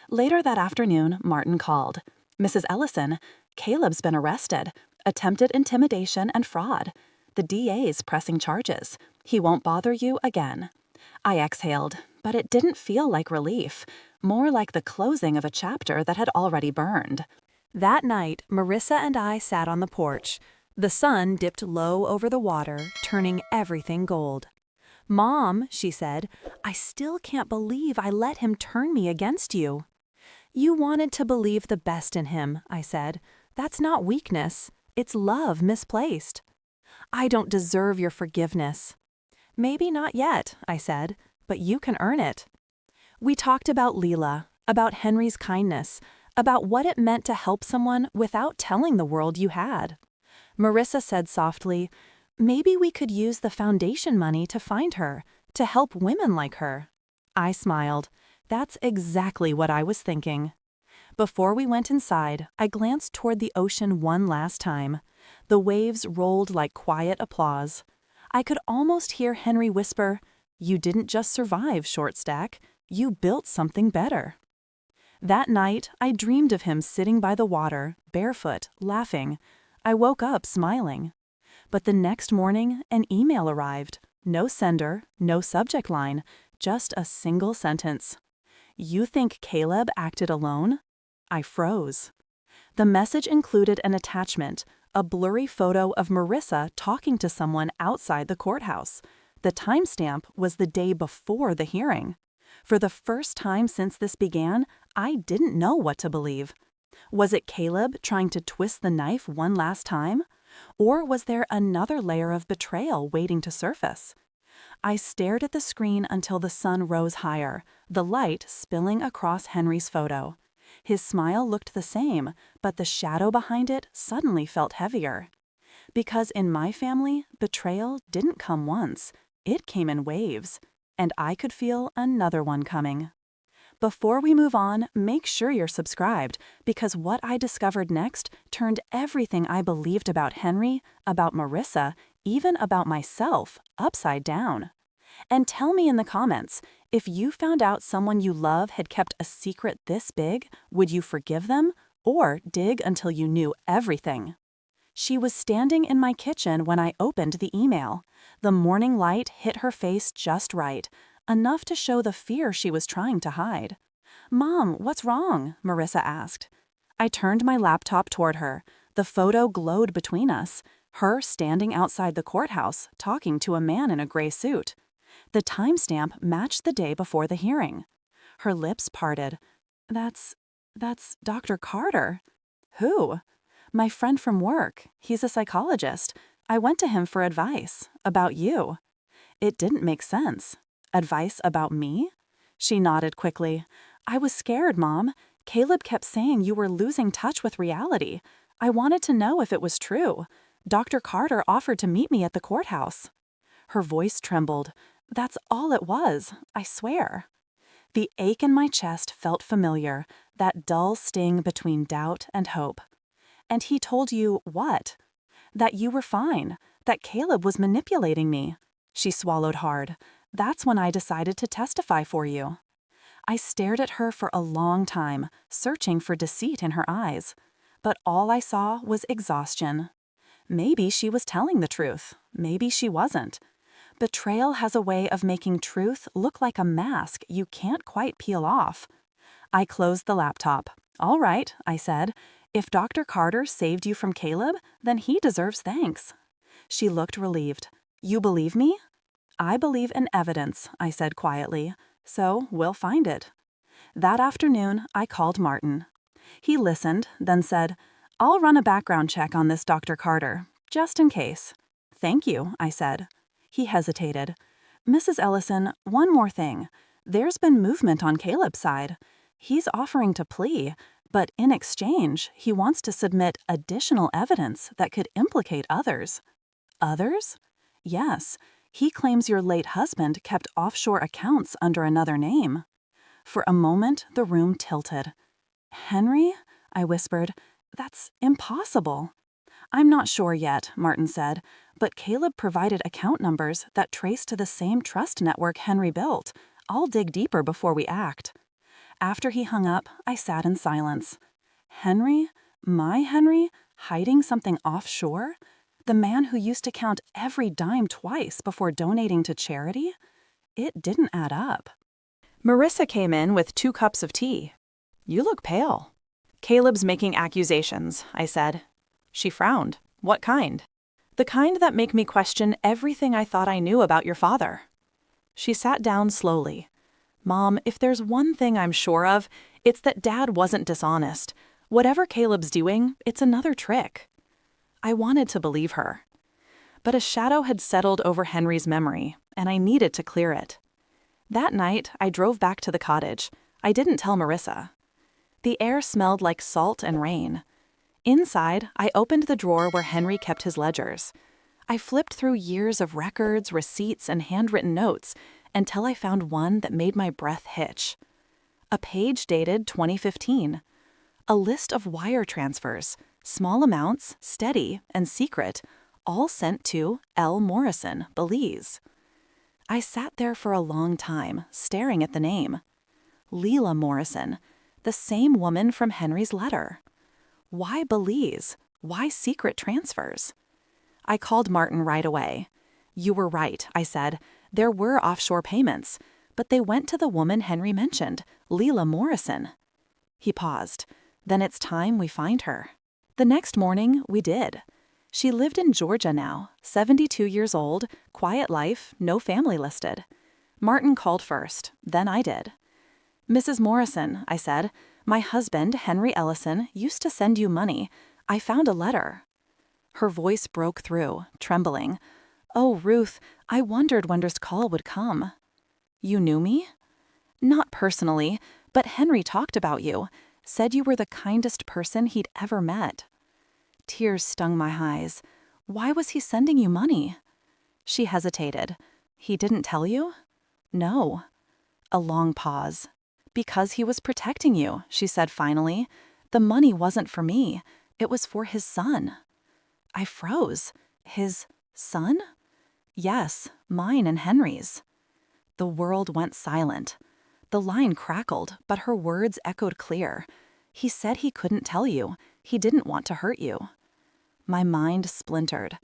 Later that afternoon, Martin called. "Mrs. Ellison, Caleb's been arrested. Attempted intimidation and fraud. The DA's pressing charges. He won't bother you again." I exhaled, but it didn't feel like relief, more like the closing of a chapter that had already burned. That night, Marissa and I sat on the porch. The sun dipped low over the water, turning everything gold. "Mom," she said, "I still can't believe I let him turn me against you." "You wanted to believe the best in him," I said. "That's not weakness. It's love misplaced." "I don't deserve your forgiveness." "Maybe not yet," I said, "but you can earn it." We talked about Leela, about Henry's kindness, about what it meant to help someone without telling the world you had. Marissa said softly, "Maybe we could use the foundation money to find her, to help women like her." I smiled. That's exactly what I was thinking. Before we went inside, I glanced toward the ocean one last time. The waves rolled like quiet applause. I could almost hear Henry whisper, "You didn't just survive, Short Stack. You built something better." That night, I dreamed of him sitting by the water, barefoot, laughing. I woke up smiling. But the next morning, an email arrived. No sender, no subject line, just a single sentence. "You think Caleb acted alone?" I froze. The message included an attachment, a blurry photo of Marissa talking to someone outside the courthouse. The timestamp was the day before the hearing. For the first time since this began, I didn't know what to believe. Was it Caleb trying to twist the knife one last time? Or was there another layer of betrayal waiting to surface? I stared at the screen until the sun rose higher, the light spilling across Henry's photo. His smile looked the same, but the shadow behind it suddenly felt heavier. Because in my family, betrayal didn't come once. It came in waves, and I could feel another one coming. Before we move on, make sure you're subscribed, because what I discovered next turned everything I believed about Henry, about Marissa, even about myself, upside down. And tell me in the comments, if you found out someone you love had kept a secret this big, would you forgive them or dig until you knew everything? She was standing in my kitchen when I opened the email. The morning light hit her face just right, enough to show the fear she was trying to hide. "Mom, what's wrong?" Marissa asked. I turned my laptop toward her. The photo glowed between us, her standing outside the courthouse talking to a man in a gray suit. The timestamp matched the day before the hearing. Her lips parted. That's Dr. Carter." "Who?" "My friend from work. He's a psychologist. I went to him for advice. About you." It didn't make sense. Advice about me? She nodded quickly. "I was scared, Mom. Caleb kept saying you were losing touch with reality. I wanted to know if it was true. Dr. Carter offered to meet me at the courthouse." Her voice trembled. "That's all it was, I swear." The ache in my chest felt familiar, that dull sting between doubt and hope. "And he told you what?" "That you were fine, that Caleb was manipulating me." She swallowed hard. "That's when I decided to testify for you." I stared at her for a long time, searching for deceit in her eyes. But all I saw was exhaustion. Maybe she was telling the truth. Maybe she wasn't. Betrayal has a way of making truth look like a mask you can't quite peel off. I closed the laptop. "All right," I said. "If Dr. Carter saved you from Caleb, then he deserves thanks." She looked relieved. "You believe me?" "I believe in evidence," I said quietly. "So we'll find it." That afternoon, I called Martin. He listened, then said, "I'll run a background check on this Dr. Carter, just in case." "Thank you," I said. He hesitated. "Mrs. Ellison, one more thing. There's been movement on Caleb's side. He's offering to plea, but in exchange, he wants to submit additional evidence that could implicate others." "Others?" "Yes. He claims your late husband kept offshore accounts under another name." For a moment, the room tilted. "Henry?" I whispered. That's impossible. I'm not sure yet, Martin said, but Caleb provided account numbers that trace to the same trust network Henry built. I'll dig deeper before we act. After he hung up, I sat in silence. Henry? My Henry? Hiding something offshore? The man who used to count every dime twice before donating to charity? It didn't add up. Marissa came in with 2 cups of tea. You look pale. Caleb's making accusations, I said. She frowned. What kind? The kind that make me question everything I thought I knew about your father. She sat down slowly. Mom, if there's one thing I'm sure of, it's that Dad wasn't dishonest. Whatever Caleb's doing, it's another trick. I wanted to believe her. But a shadow had settled over Henry's memory, and I needed to clear it. That night, I drove back to the cottage. I didn't tell Marissa. The air smelled like salt and rain. Inside, I opened the drawer where Henry kept his ledgers. I flipped through years of records, receipts, and handwritten notes until I found one that made my breath hitch. A page dated 2015. A list of wire transfers, small amounts, steady, and secret, all sent to L. Morrison, Belize. I sat there for a long time, staring at the name. Leila Morrison, the same woman from Henry's letter. Why Belize? Why secret transfers? I called Martin right away. You were right, I said. There were offshore payments, but they went to the woman Henry mentioned, Leila Morrison. He paused. Then it's time we find her. The next morning, we did. She lived in Georgia now, 72 years old, quiet life, no family listed. Martin called first, then I did. Mrs. Morrison, I said, my husband, Henry Ellison, used to send you money. I found a letter. Her voice broke through, trembling. Oh, Ruth, I wondered when this call would come. You knew me? Not personally, but Henry talked about you, said you were the kindest person he'd ever met. Tears stung my eyes. Why was he sending you money? She hesitated. He didn't tell you? No. A long pause. Because he was protecting you, she said finally. The money wasn't for me. It was for his son. I froze. His son? Yes, mine and Henry's. The world went silent. The line crackled, but her words echoed clear. He said he couldn't tell you. He didn't want to hurt you. My mind splintered.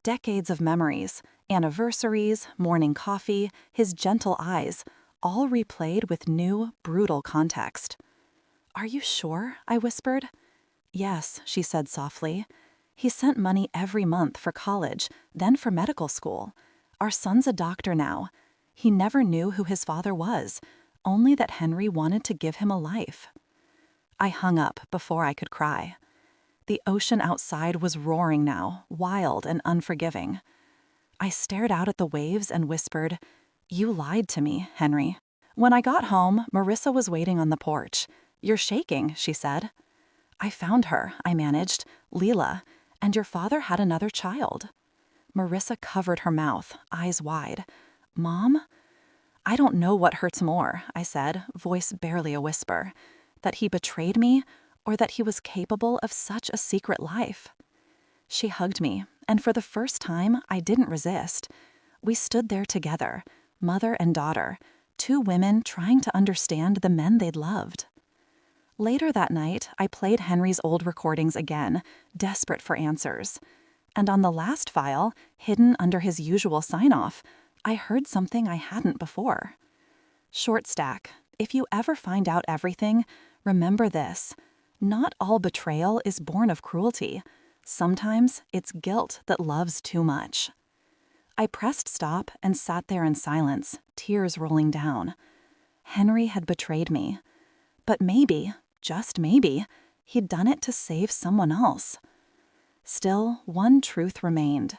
Decades of memories, anniversaries, morning coffee, his gentle eyes, all replayed with new, brutal context. Are you sure? I whispered. Yes, she said softly. He sent money every month for college, then for medical school. Our son's a doctor now. He never knew who his father was, only that Henry wanted to give him a life. I hung up before I could cry. The ocean outside was roaring now, wild and unforgiving. I stared out at the waves and whispered, You lied to me, Henry. When I got home, Marissa was waiting on the porch. You're shaking, she said. I found her, I managed, Leila, and your father had another child. Marissa covered her mouth, eyes wide. Mom? I don't know what hurts more, I said, voice barely a whisper. That he betrayed me, or that he was capable of such a secret life. She hugged me, and for the first time, I didn't resist. We stood there together, mother and daughter, 2 women trying to understand the men they'd loved. Later that night, I played Henry's old recordings again, desperate for answers. And on the last file, hidden under his usual sign-off, I heard something I hadn't before. Short stack, if you ever find out everything, remember this. Not all betrayal is born of cruelty. Sometimes it's guilt that loves too much. I pressed stop and sat there in silence, tears rolling down. Henry had betrayed me. But maybe, just maybe, he'd done it to save someone else. Still, one truth remained.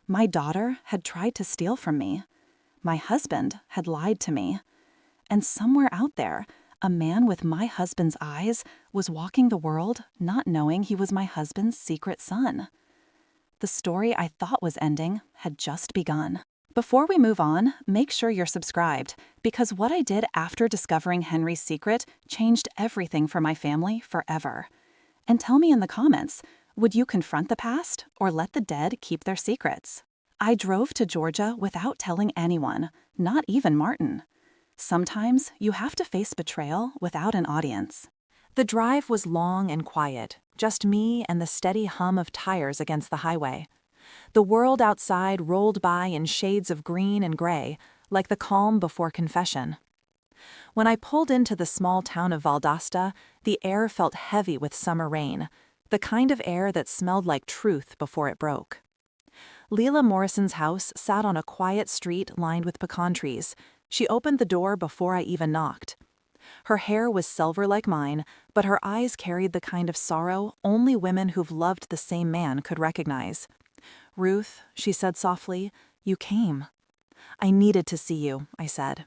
My daughter had tried to steal from me. My husband had lied to me. And somewhere out there, a man with my husband's eyes was walking the world not knowing he was my husband's secret son. The story I thought was ending had just begun. Before we move on, make sure you're subscribed, because what I did after discovering Henry's secret changed everything for my family forever. And tell me in the comments, would you confront the past or let the dead keep their secrets? I drove to Georgia without telling anyone, not even Martin. Sometimes you have to face betrayal without an audience. The drive was long and quiet, just me and the steady hum of tires against the highway. The world outside rolled by in shades of green and gray, like the calm before confession. When I pulled into the small town of Valdosta, the air felt heavy with summer rain, the kind of air that smelled like truth before it broke. Leila Morrison's house sat on a quiet street lined with pecan trees. She opened the door before I even knocked. Her hair was silver like mine, but her eyes carried the kind of sorrow only women who've loved the same man could recognize. "Ruth," she said softly, "you came." "I needed to see you," I said.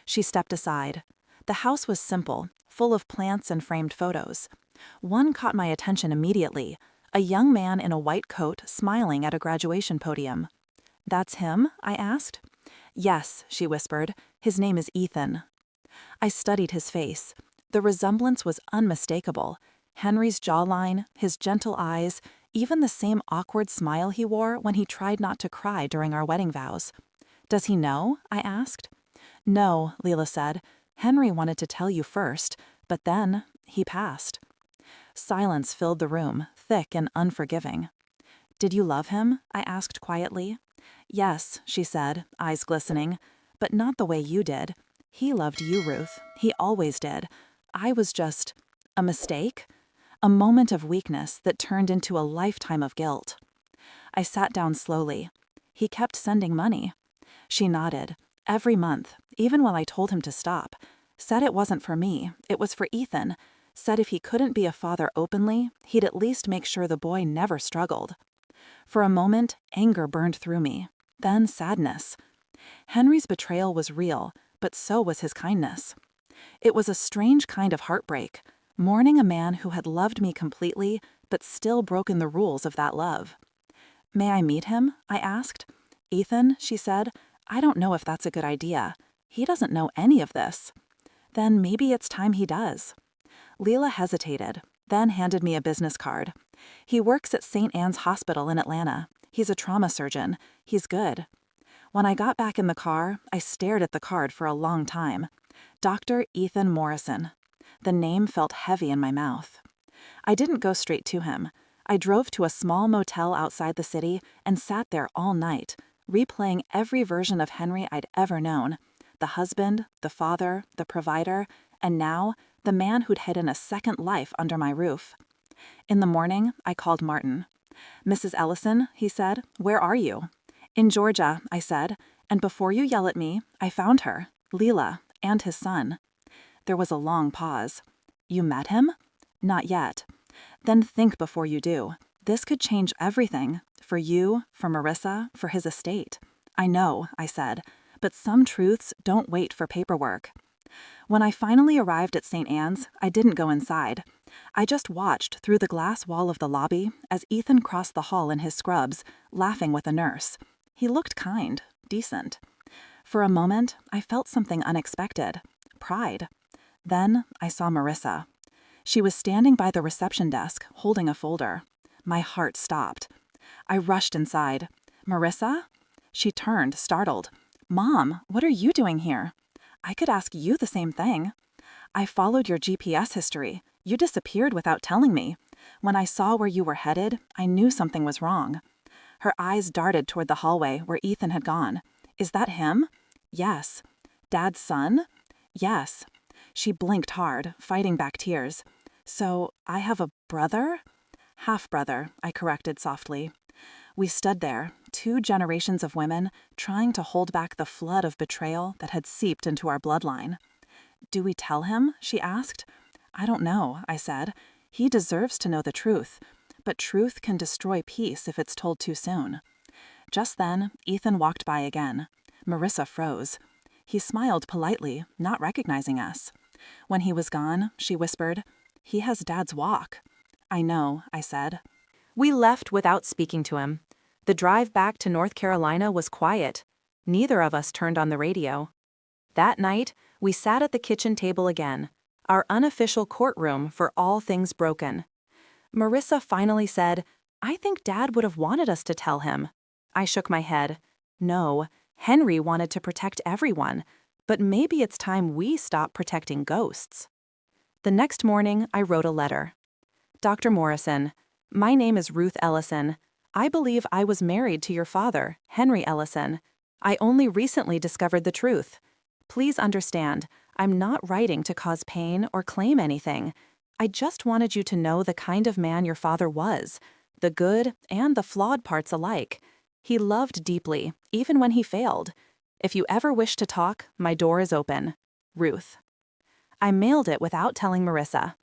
She stepped aside. The house was simple, full of plants and framed photos. One caught my attention immediately, a young man in a white coat smiling at a graduation podium. "That's him?" I asked. "Yes," she whispered. "His name is Ethan." I studied his face. The resemblance was unmistakable. Henry's jawline, his gentle eyes, even the same awkward smile he wore when he tried not to cry during our wedding vows. "Does he know?" I asked. "No," Leila said. "Henry wanted to tell you first, but then he passed." Silence filled the room, thick and unforgiving. "Did you love him?" I asked quietly. "Yes," she said, eyes glistening, "but not the way you did. He loved you, Ruth. He always did. I was just a mistake, a moment of weakness that turned into a lifetime of guilt." I sat down slowly. "He kept sending money." She nodded. "Every month, even while I told him to stop. Said it wasn't for me, it was for Ethan. Said if he couldn't be a father openly, he'd at least make sure the boy never struggled." For a moment, anger burned through me. Then sadness. Henry's betrayal was real, but so was his kindness. It was a strange kind of heartbreak, mourning a man who had loved me completely, but still broken the rules of that love. "May I meet him?" I asked. "Ethan," she said, "I don't know if that's a good idea. He doesn't know any of this." "Then maybe it's time he does." Leila hesitated, then handed me a business card. "He works at St. Anne's Hospital in Atlanta. He's a trauma surgeon. He's good." When I got back in the car, I stared at the card for a long time. Dr. Ethan Morrison. The name felt heavy in my mouth. I didn't go straight to him. I drove to a small motel outside the city and sat there all night, replaying every version of Henry I'd ever known. The husband, the father, the provider, and now, the man who'd hidden a second life under my roof. In the morning, I called Martin. "Mrs. Ellison," he said, "where are you?" "In Georgia," I said, "and before you yell at me, I found her, Leila, and his son." There was a long pause. "You met him?" "Not yet." "Then think before you do. This could change everything, for you, for Marissa, for his estate." "I know," I said, "but some truths don't wait for paperwork." When I finally arrived at St. Anne's, I didn't go inside. I just watched through the glass wall of the lobby as Ethan crossed the hall in his scrubs, laughing with a nurse. He looked kind, decent. For a moment, I felt something unexpected. Pride. Then I saw Marissa. She was standing by the reception desk, holding a folder. My heart stopped. I rushed inside. "Marissa?" She turned, startled. "Mom, what are you doing here?" "I could ask you the same thing." "I followed your GPS history. You disappeared without telling me. When I saw where you were headed, I knew something was wrong." Her eyes darted toward the hallway where Ethan had gone. "Is that him?" "Yes." "Dad's son?" "Yes." She blinked hard, fighting back tears. "So I have a brother?" "Half-brother," I corrected softly. We stood there, 2 generations of women, trying to hold back the flood of betrayal that had seeped into our bloodline. "Do we tell him?" she asked. "I don't know," I said. "He deserves to know the truth. But truth can destroy peace if it's told too soon." Just then, Ethan walked by again. Marissa froze. He smiled politely, not recognizing us. When he was gone, she whispered, "He has Dad's walk." "I know," I said. We left without speaking to him. The drive back to North Carolina was quiet. Neither of us turned on the radio. That night, we sat at the kitchen table again, our unofficial courtroom for all things broken. Marissa finally said, "I think Dad would have wanted us to tell him." I shook my head. No, Henry wanted to protect everyone, but maybe it's time we stop protecting ghosts. The next morning, I wrote a letter. Dr. Morrison, my name is Ruth Ellison. I believe I was married to your father, Henry Ellison. I only recently discovered the truth. Please understand, I'm not writing to cause pain or claim anything. I just wanted you to know the kind of man your father was, the good and the flawed parts alike. He loved deeply, even when he failed. If you ever wish to talk, my door is open. Ruth. I mailed it without telling Marissa.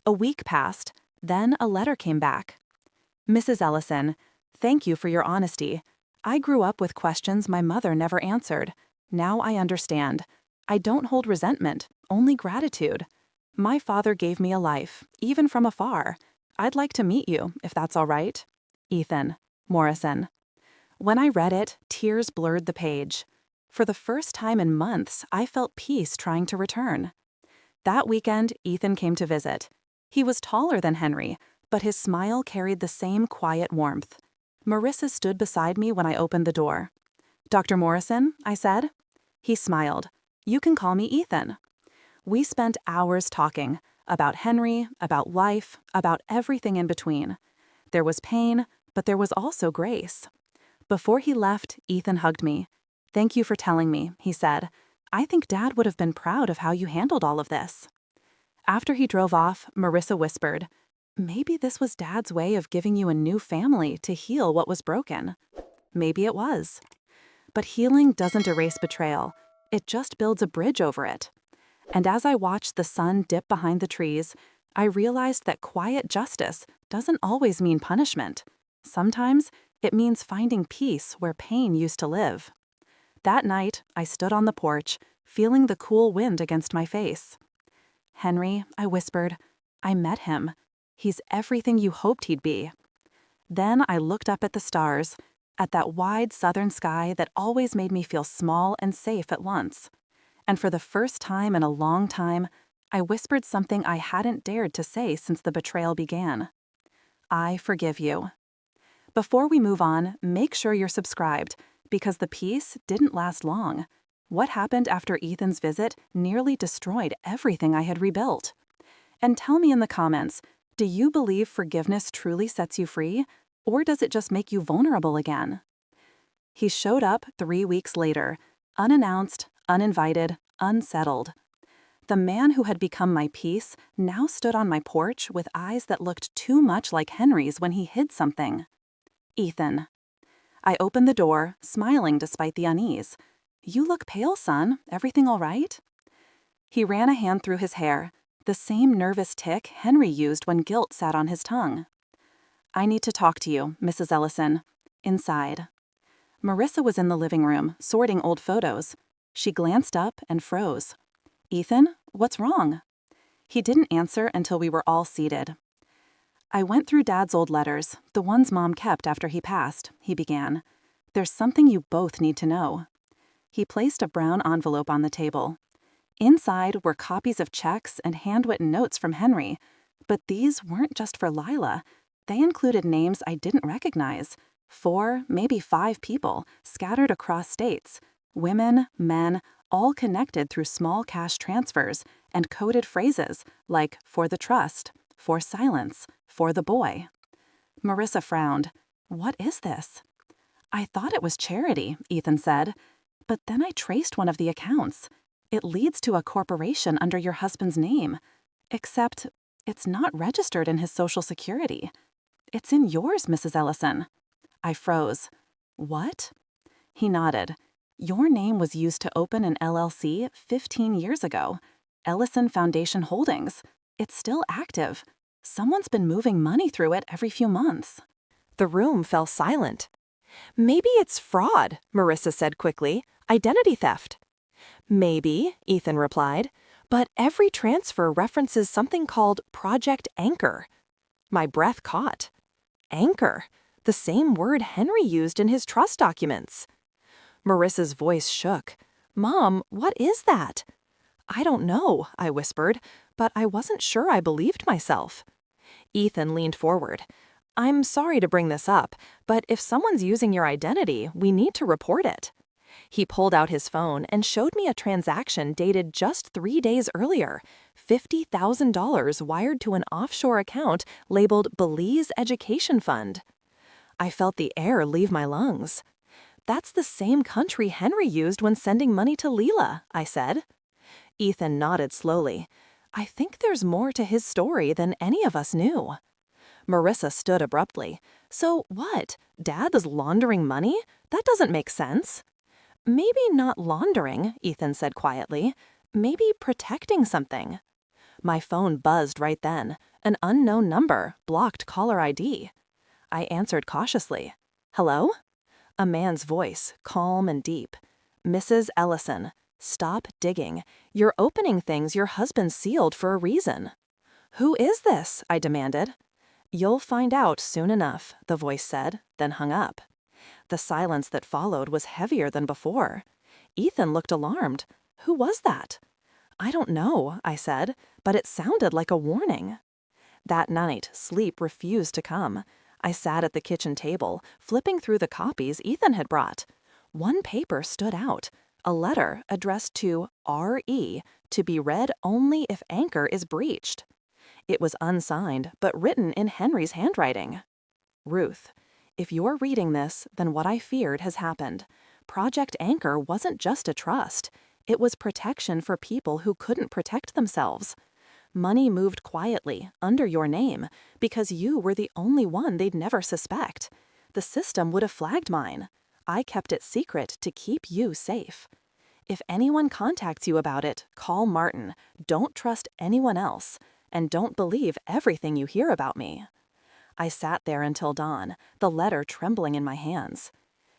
A week passed, then a letter came back. Mrs. Ellison, thank you for your honesty. I grew up with questions my mother never answered. Now I understand. I don't hold resentment, only gratitude. My father gave me a life, even from afar. I'd like to meet you, if that's all right. Ethan. Morrison. When I read it, tears blurred the page. For the first time in months, I felt peace trying to return. That weekend, Ethan came to visit. He was taller than Henry, but his smile carried the same quiet warmth. Marissa stood beside me when I opened the door. "Dr. Morrison," I said. He smiled. "You can call me Ethan." We spent hours talking about Henry, about life, about everything in between. There was pain, but there was also grace. Before he left, Ethan hugged me. "Thank you for telling me," he said. "I think Dad would have been proud of how you handled all of this." After he drove off, Marissa whispered, "Maybe this was Dad's way of giving you a new family to heal what was broken." Maybe it was. But healing doesn't erase betrayal. It just builds a bridge over it. And as I watched the sun dip behind the trees, I realized that quiet justice doesn't always mean punishment. Sometimes it means finding peace where pain used to live. That night, I stood on the porch, feeling the cool wind against my face. "Henry," I whispered, "I met him. He's everything you hoped he'd be." Then I looked up at the stars, at that wide southern sky that always made me feel small and safe at once. And for the first time in a long time, I whispered something I hadn't dared to say since the betrayal began. "I forgive you." Before we move on, make sure you're subscribed, because the peace didn't last long. What happened after Ethan's visit nearly destroyed everything I had rebuilt. And tell me in the comments, do you believe forgiveness truly sets you free, or does it just make you vulnerable again? He showed up 3 weeks later, unannounced, uninvited, unsettled. The man who had become my peace now stood on my porch with eyes that looked too much like Henry's when he hid something. Ethan. I opened the door, smiling despite the unease. "You look pale, son. Everything all right?" He ran a hand through his hair, the same nervous tic Henry used when guilt sat on his tongue. "I need to talk to you, Mrs. Ellison. Inside." Marissa was in the living room, sorting old photos. She glanced up and froze. "Ethan, what's wrong?" He didn't answer until we were all seated. "I went through Dad's old letters, the ones Mom kept after he passed," he began. "There's something you both need to know." He placed a brown envelope on the table. Inside were copies of checks and handwritten notes from Henry, but these weren't just for Lila. They included names I didn't recognize. 4, maybe 5 people, scattered across states. Women, men, all connected through small cash transfers and coded phrases like "for the trust," "for silence," "for the boy." Marissa frowned. "What is this?" "I thought it was charity," Ethan said. "But then I traced one of the accounts. It leads to a corporation under your husband's name. Except it's not registered in his Social Security. It's in yours, Mrs. Ellison." I froze. "What?" He nodded. "Your name was used to open an LLC 15 years ago. Ellison Foundation Holdings. It's still active. Someone's been moving money through it every few months." The room fell silent. "Maybe it's fraud," Marissa said quickly. "Identity theft." "Maybe," Ethan replied, "but every transfer references something called Project Anchor." My breath caught. Anchor, the same word Henry used in his trust documents. Marissa's voice shook. "Mom, what is that?" "I don't know," I whispered, but I wasn't sure I believed myself. Ethan leaned forward. I'm sorry to bring this up, but if someone's using your identity, we need to report it. He pulled out his phone and showed me a transaction dated just 3 days earlier, $50,000 wired to an offshore account labeled Belize Education Fund. I felt the air leave my lungs. That's the same country Henry used when sending money to Leela, I said. Ethan nodded slowly. I think there's more to his story than any of us knew. Marissa stood abruptly. So what? Dad is laundering money? That doesn't make sense. Maybe not laundering, Ethan said quietly. Maybe protecting something. My phone buzzed right then. An unknown number, blocked caller ID. I answered cautiously. Hello? A man's voice, calm and deep. Mrs. Ellison, stop digging. You're opening things your husband sealed for a reason. Who is this? I demanded. You'll find out soon enough, the voice said, then hung up. The silence that followed was heavier than before. Ethan looked alarmed. Who was that? I don't know, I said, but it sounded like a warning. That night, sleep refused to come. I sat at the kitchen table, flipping through the copies Ethan had brought. One paper stood out, a letter addressed to R.E. to be read only if anchor is breached. It was unsigned, but written in Henry's handwriting. Ruth, if you're reading this, then what I feared has happened. Project Anchor wasn't just a trust. It was protection for people who couldn't protect themselves. Money moved quietly, under your name, because you were the only one they'd never suspect. The system would have flagged mine. I kept it secret to keep you safe. If anyone contacts you about it, call Martin. Don't trust anyone else. And don't believe everything you hear about me. I sat there until dawn, the letter trembling in my hands.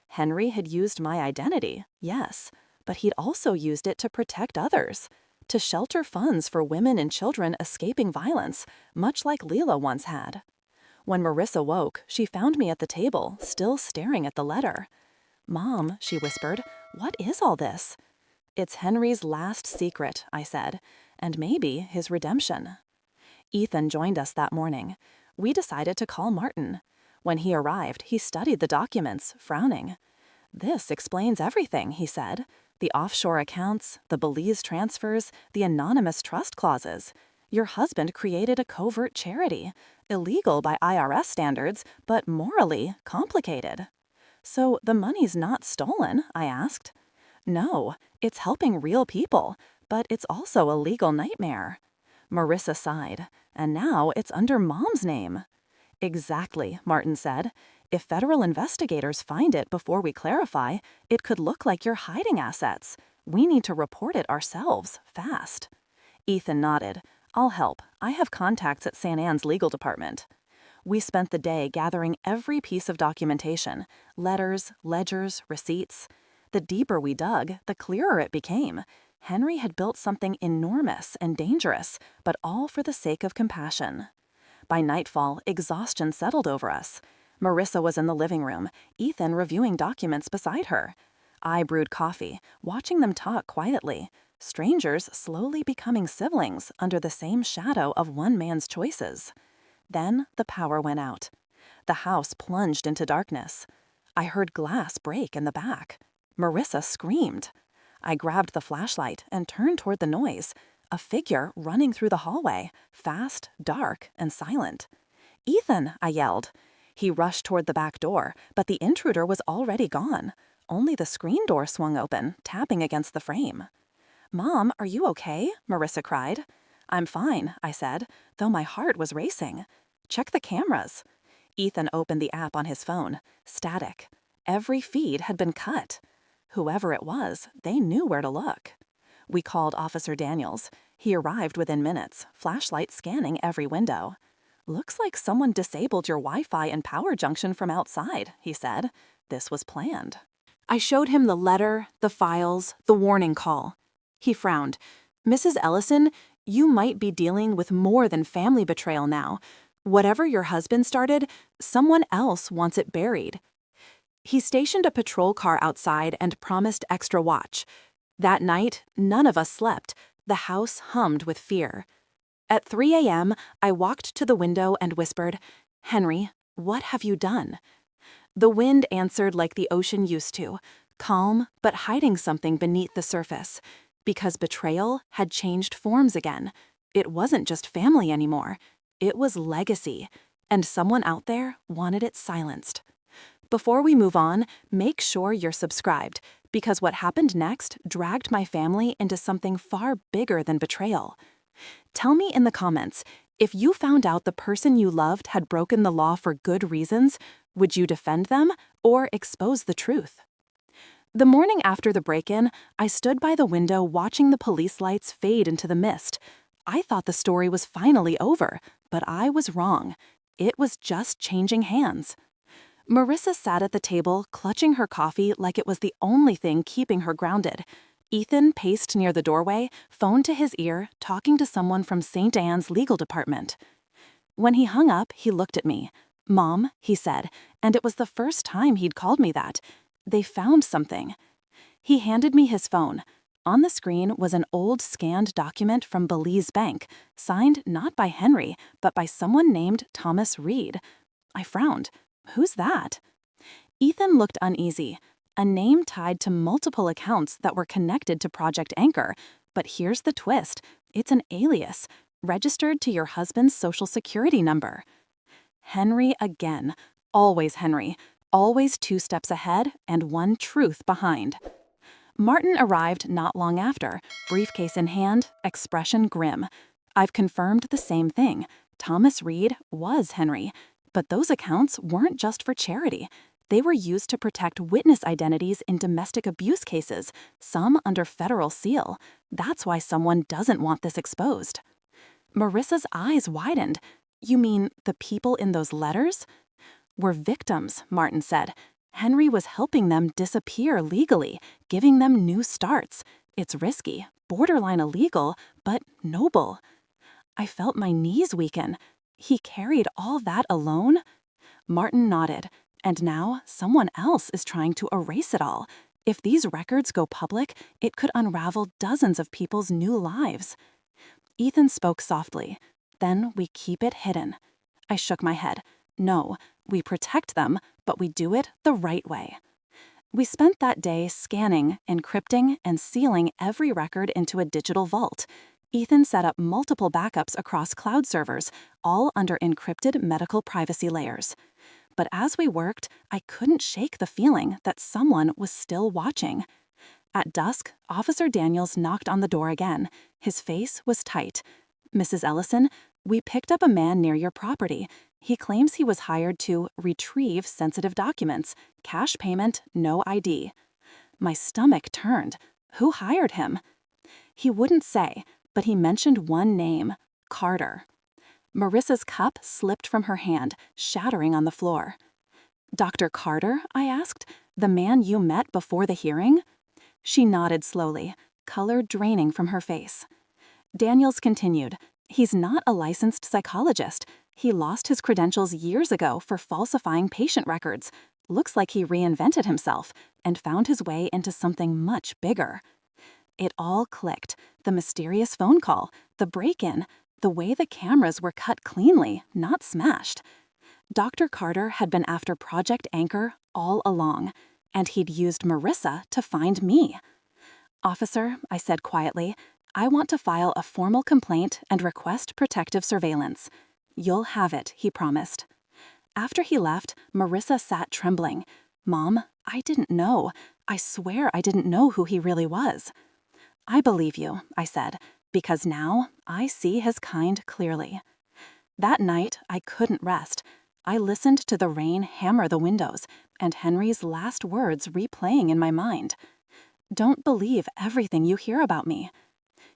Henry had used my identity, yes, but he'd also used it to protect others, to shelter funds for women and children escaping violence, much like Leela once had. When Marissa woke, she found me at the table, still staring at the letter. Mom, she whispered, what is all this? It's Henry's last secret, I said, and maybe his redemption. Ethan joined us that morning. We decided to call Martin. When he arrived, he studied the documents, frowning. This explains everything, he said. The offshore accounts, the Belize transfers, the anonymous trust clauses. Your husband created a covert charity, illegal by IRS standards, but morally complicated. So the money's not stolen, I asked. No, it's helping real people, but it's also a legal nightmare. Marissa sighed. And now it's under Mom's name. Exactly, Martin said. If federal investigators find it before we clarify, it could look like you're hiding assets. We need to report it ourselves, fast. Ethan nodded. I'll help. I have contacts at St. Anne's legal department. We spent the day gathering every piece of documentation, letters, ledgers, receipts. The deeper we dug, the clearer it became. Henry had built something enormous and dangerous, but all for the sake of compassion. By nightfall, exhaustion settled over us. Marissa was in the living room, Ethan reviewing documents beside her. I brewed coffee, watching them talk quietly, strangers slowly becoming siblings under the same shadow of one man's choices. Then the power went out. The house plunged into darkness. I heard glass break in the back. Marissa screamed. I grabbed the flashlight and turned toward the noise, a figure running through the hallway, fast, dark, and silent. Ethan, I yelled. He rushed toward the back door, but the intruder was already gone. Only the screen door swung open, tapping against the frame. Mom, are you okay? Marissa cried. I'm fine, I said, though my heart was racing. Check the cameras. Ethan opened the app on his phone. Static. Every feed had been cut. Whoever it was, they knew where to look. We called Officer Daniels. He arrived within minutes, flashlight scanning every window. Looks like someone disabled your Wi-Fi and power junction from outside, he said. This was planned. I showed him the letter, the files, the warning call. He frowned. Mrs. Ellison, you might be dealing with more than family betrayal now. Whatever your husband started, someone else wants it buried. He stationed a patrol car outside and promised extra watch. That night, none of us slept. The house hummed with fear. At 3 a.m., I walked to the window and whispered, "Henry, what have you done?" The wind answered like the ocean used to, calm but hiding something beneath the surface, because betrayal had changed forms again. It wasn't just family anymore. It was legacy, and someone out there wanted it silenced. Before we move on, make sure you're subscribed, because what happened next dragged my family into something far bigger than betrayal. Tell me in the comments, if you found out the person you loved had broken the law for good reasons, would you defend them or expose the truth? The morning after the break-in, I stood by the window watching the police lights fade into the mist. I thought the story was finally over, but I was wrong. It was just changing hands. Marissa sat at the table, clutching her coffee like it was the only thing keeping her grounded. Ethan paced near the doorway, phone to his ear, talking to someone from St. Anne's legal department. When he hung up, he looked at me. "Mom," he said, and it was the first time he'd called me that. "They found something." He handed me his phone. On the screen was an old scanned document from Belize Bank, signed not by Henry, but by someone named Thomas Reed. I frowned. Who's that? Ethan looked uneasy. A name tied to multiple accounts that were connected to Project Anchor. But here's the twist. It's an alias, registered to your husband's social security number. Henry again. Always Henry. Always 2 steps ahead and one truth behind. Martin arrived not long after, briefcase in hand, expression grim. I've confirmed the same thing. Thomas Reed was Henry. But those accounts weren't just for charity. They were used to protect witness identities in domestic abuse cases, some under federal seal. That's why someone doesn't want this exposed. Marissa's eyes widened. "You mean the people in those letters?" "Were victims," Martin said. "Henry was helping them disappear legally, giving them new starts. It's risky, borderline illegal, but noble." I felt my knees weaken. He carried all that alone? Martin nodded. And now someone else is trying to erase it all. If these records go public, it could unravel dozens of people's new lives. Ethan spoke softly. "Then we keep it hidden." I shook my head. "No, we protect them, but we do it the right way." We spent that day scanning, encrypting, and sealing every record into a digital vault. Ethan set up multiple backups across cloud servers, all under encrypted medical privacy layers. But as we worked, I couldn't shake the feeling that someone was still watching. At dusk, Officer Daniels knocked on the door again. His face was tight. "Mrs. Ellison, we picked up a man near your property. He claims he was hired to retrieve sensitive documents. Cash payment, no ID." My stomach turned. Who hired him? He wouldn't say, but he mentioned one name, Carter. Marissa's cup slipped from her hand, shattering on the floor. "Dr. Carter?" I asked. "The man you met before the hearing?" She nodded slowly, color draining from her face. Daniels continued, "He's not a licensed psychologist. He lost his credentials years ago for falsifying patient records. Looks like he reinvented himself and found his way into something much bigger." It all clicked. The mysterious phone call, the break-in, the way the cameras were cut cleanly, not smashed. Dr. Carter had been after Project Anchor all along, and he'd used Marissa to find me. "Officer," I said quietly, "I want to file a formal complaint and request protective surveillance." "You'll have it," he promised. After he left, Marissa sat trembling. "Mom, I didn't know. I swear I didn't know who he really was." "I believe you," I said, "because now I see his kind clearly." That night, I couldn't rest. I listened to the rain hammer the windows, and Henry's last words replaying in my mind. "Don't believe everything you hear about me."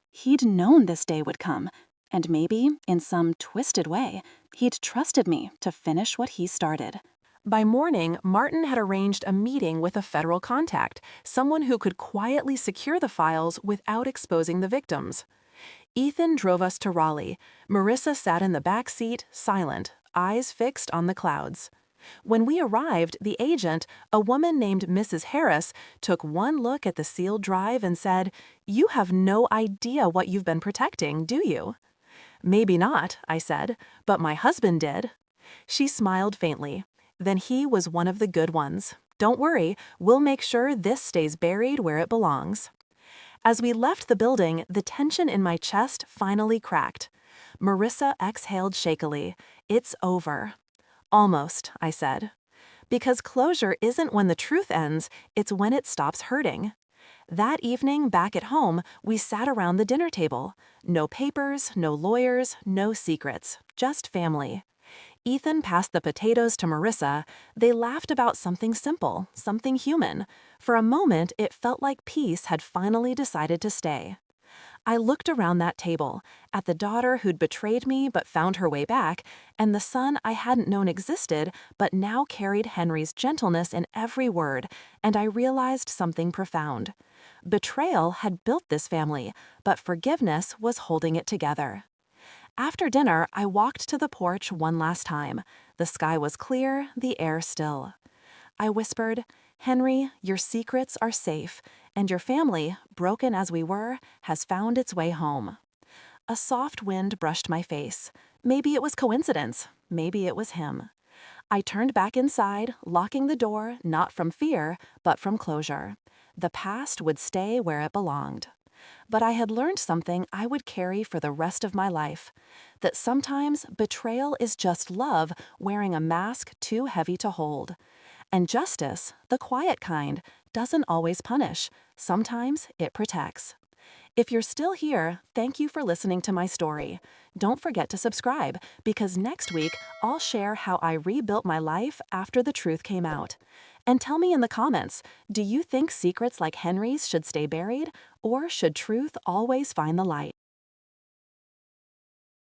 He'd known this day would come, and maybe, in some twisted way, he'd trusted me to finish what he started. By morning, Martin had arranged a meeting with a federal contact, someone who could quietly secure the files without exposing the victims. Ethan drove us to Raleigh. Marissa sat in the back seat, silent, eyes fixed on the clouds. When we arrived, the agent, a woman named Mrs. Harris, took one look at the sealed drive and said, "You have no idea what you've been protecting, do you?" Maybe not, I said, but my husband did. She smiled faintly. Then he was one of the good ones. Don't worry, we'll make sure this stays buried where it belongs. As we left the building, the tension in my chest finally cracked. Marissa exhaled shakily. It's over. Almost, I said. Because closure isn't when the truth ends, it's when it stops hurting. That evening, back at home, we sat around the dinner table. No papers, no lawyers, no secrets, just family. Ethan passed the potatoes to Marissa. They laughed about something simple, something human. For a moment, it felt like peace had finally decided to stay. I looked around that table, at the daughter who'd betrayed me but found her way back, and the son I hadn't known existed but now carried Henry's gentleness in every word, and I realized something profound. Betrayal had built this family, but forgiveness was holding it together. After dinner, I walked to the porch one last time. The sky was clear, the air still. I whispered, "Henry, your secrets are safe, and your family, broken as we were, has found its way home." A soft wind brushed my face. Maybe it was coincidence. Maybe it was him. I turned back inside, locking the door, not from fear, but from closure. The past would stay where it belonged. But I had learned something I would carry for the rest of my life. That sometimes betrayal is just love wearing a mask too heavy to hold. And justice, the quiet kind, doesn't always punish. Sometimes it protects. If you're still here, thank you for listening to my story. Don't forget to subscribe, because next week I'll share how I rebuilt my life after the truth came out. And tell me in the comments, do you think secrets like Henry's should stay buried, or should truth always find the light?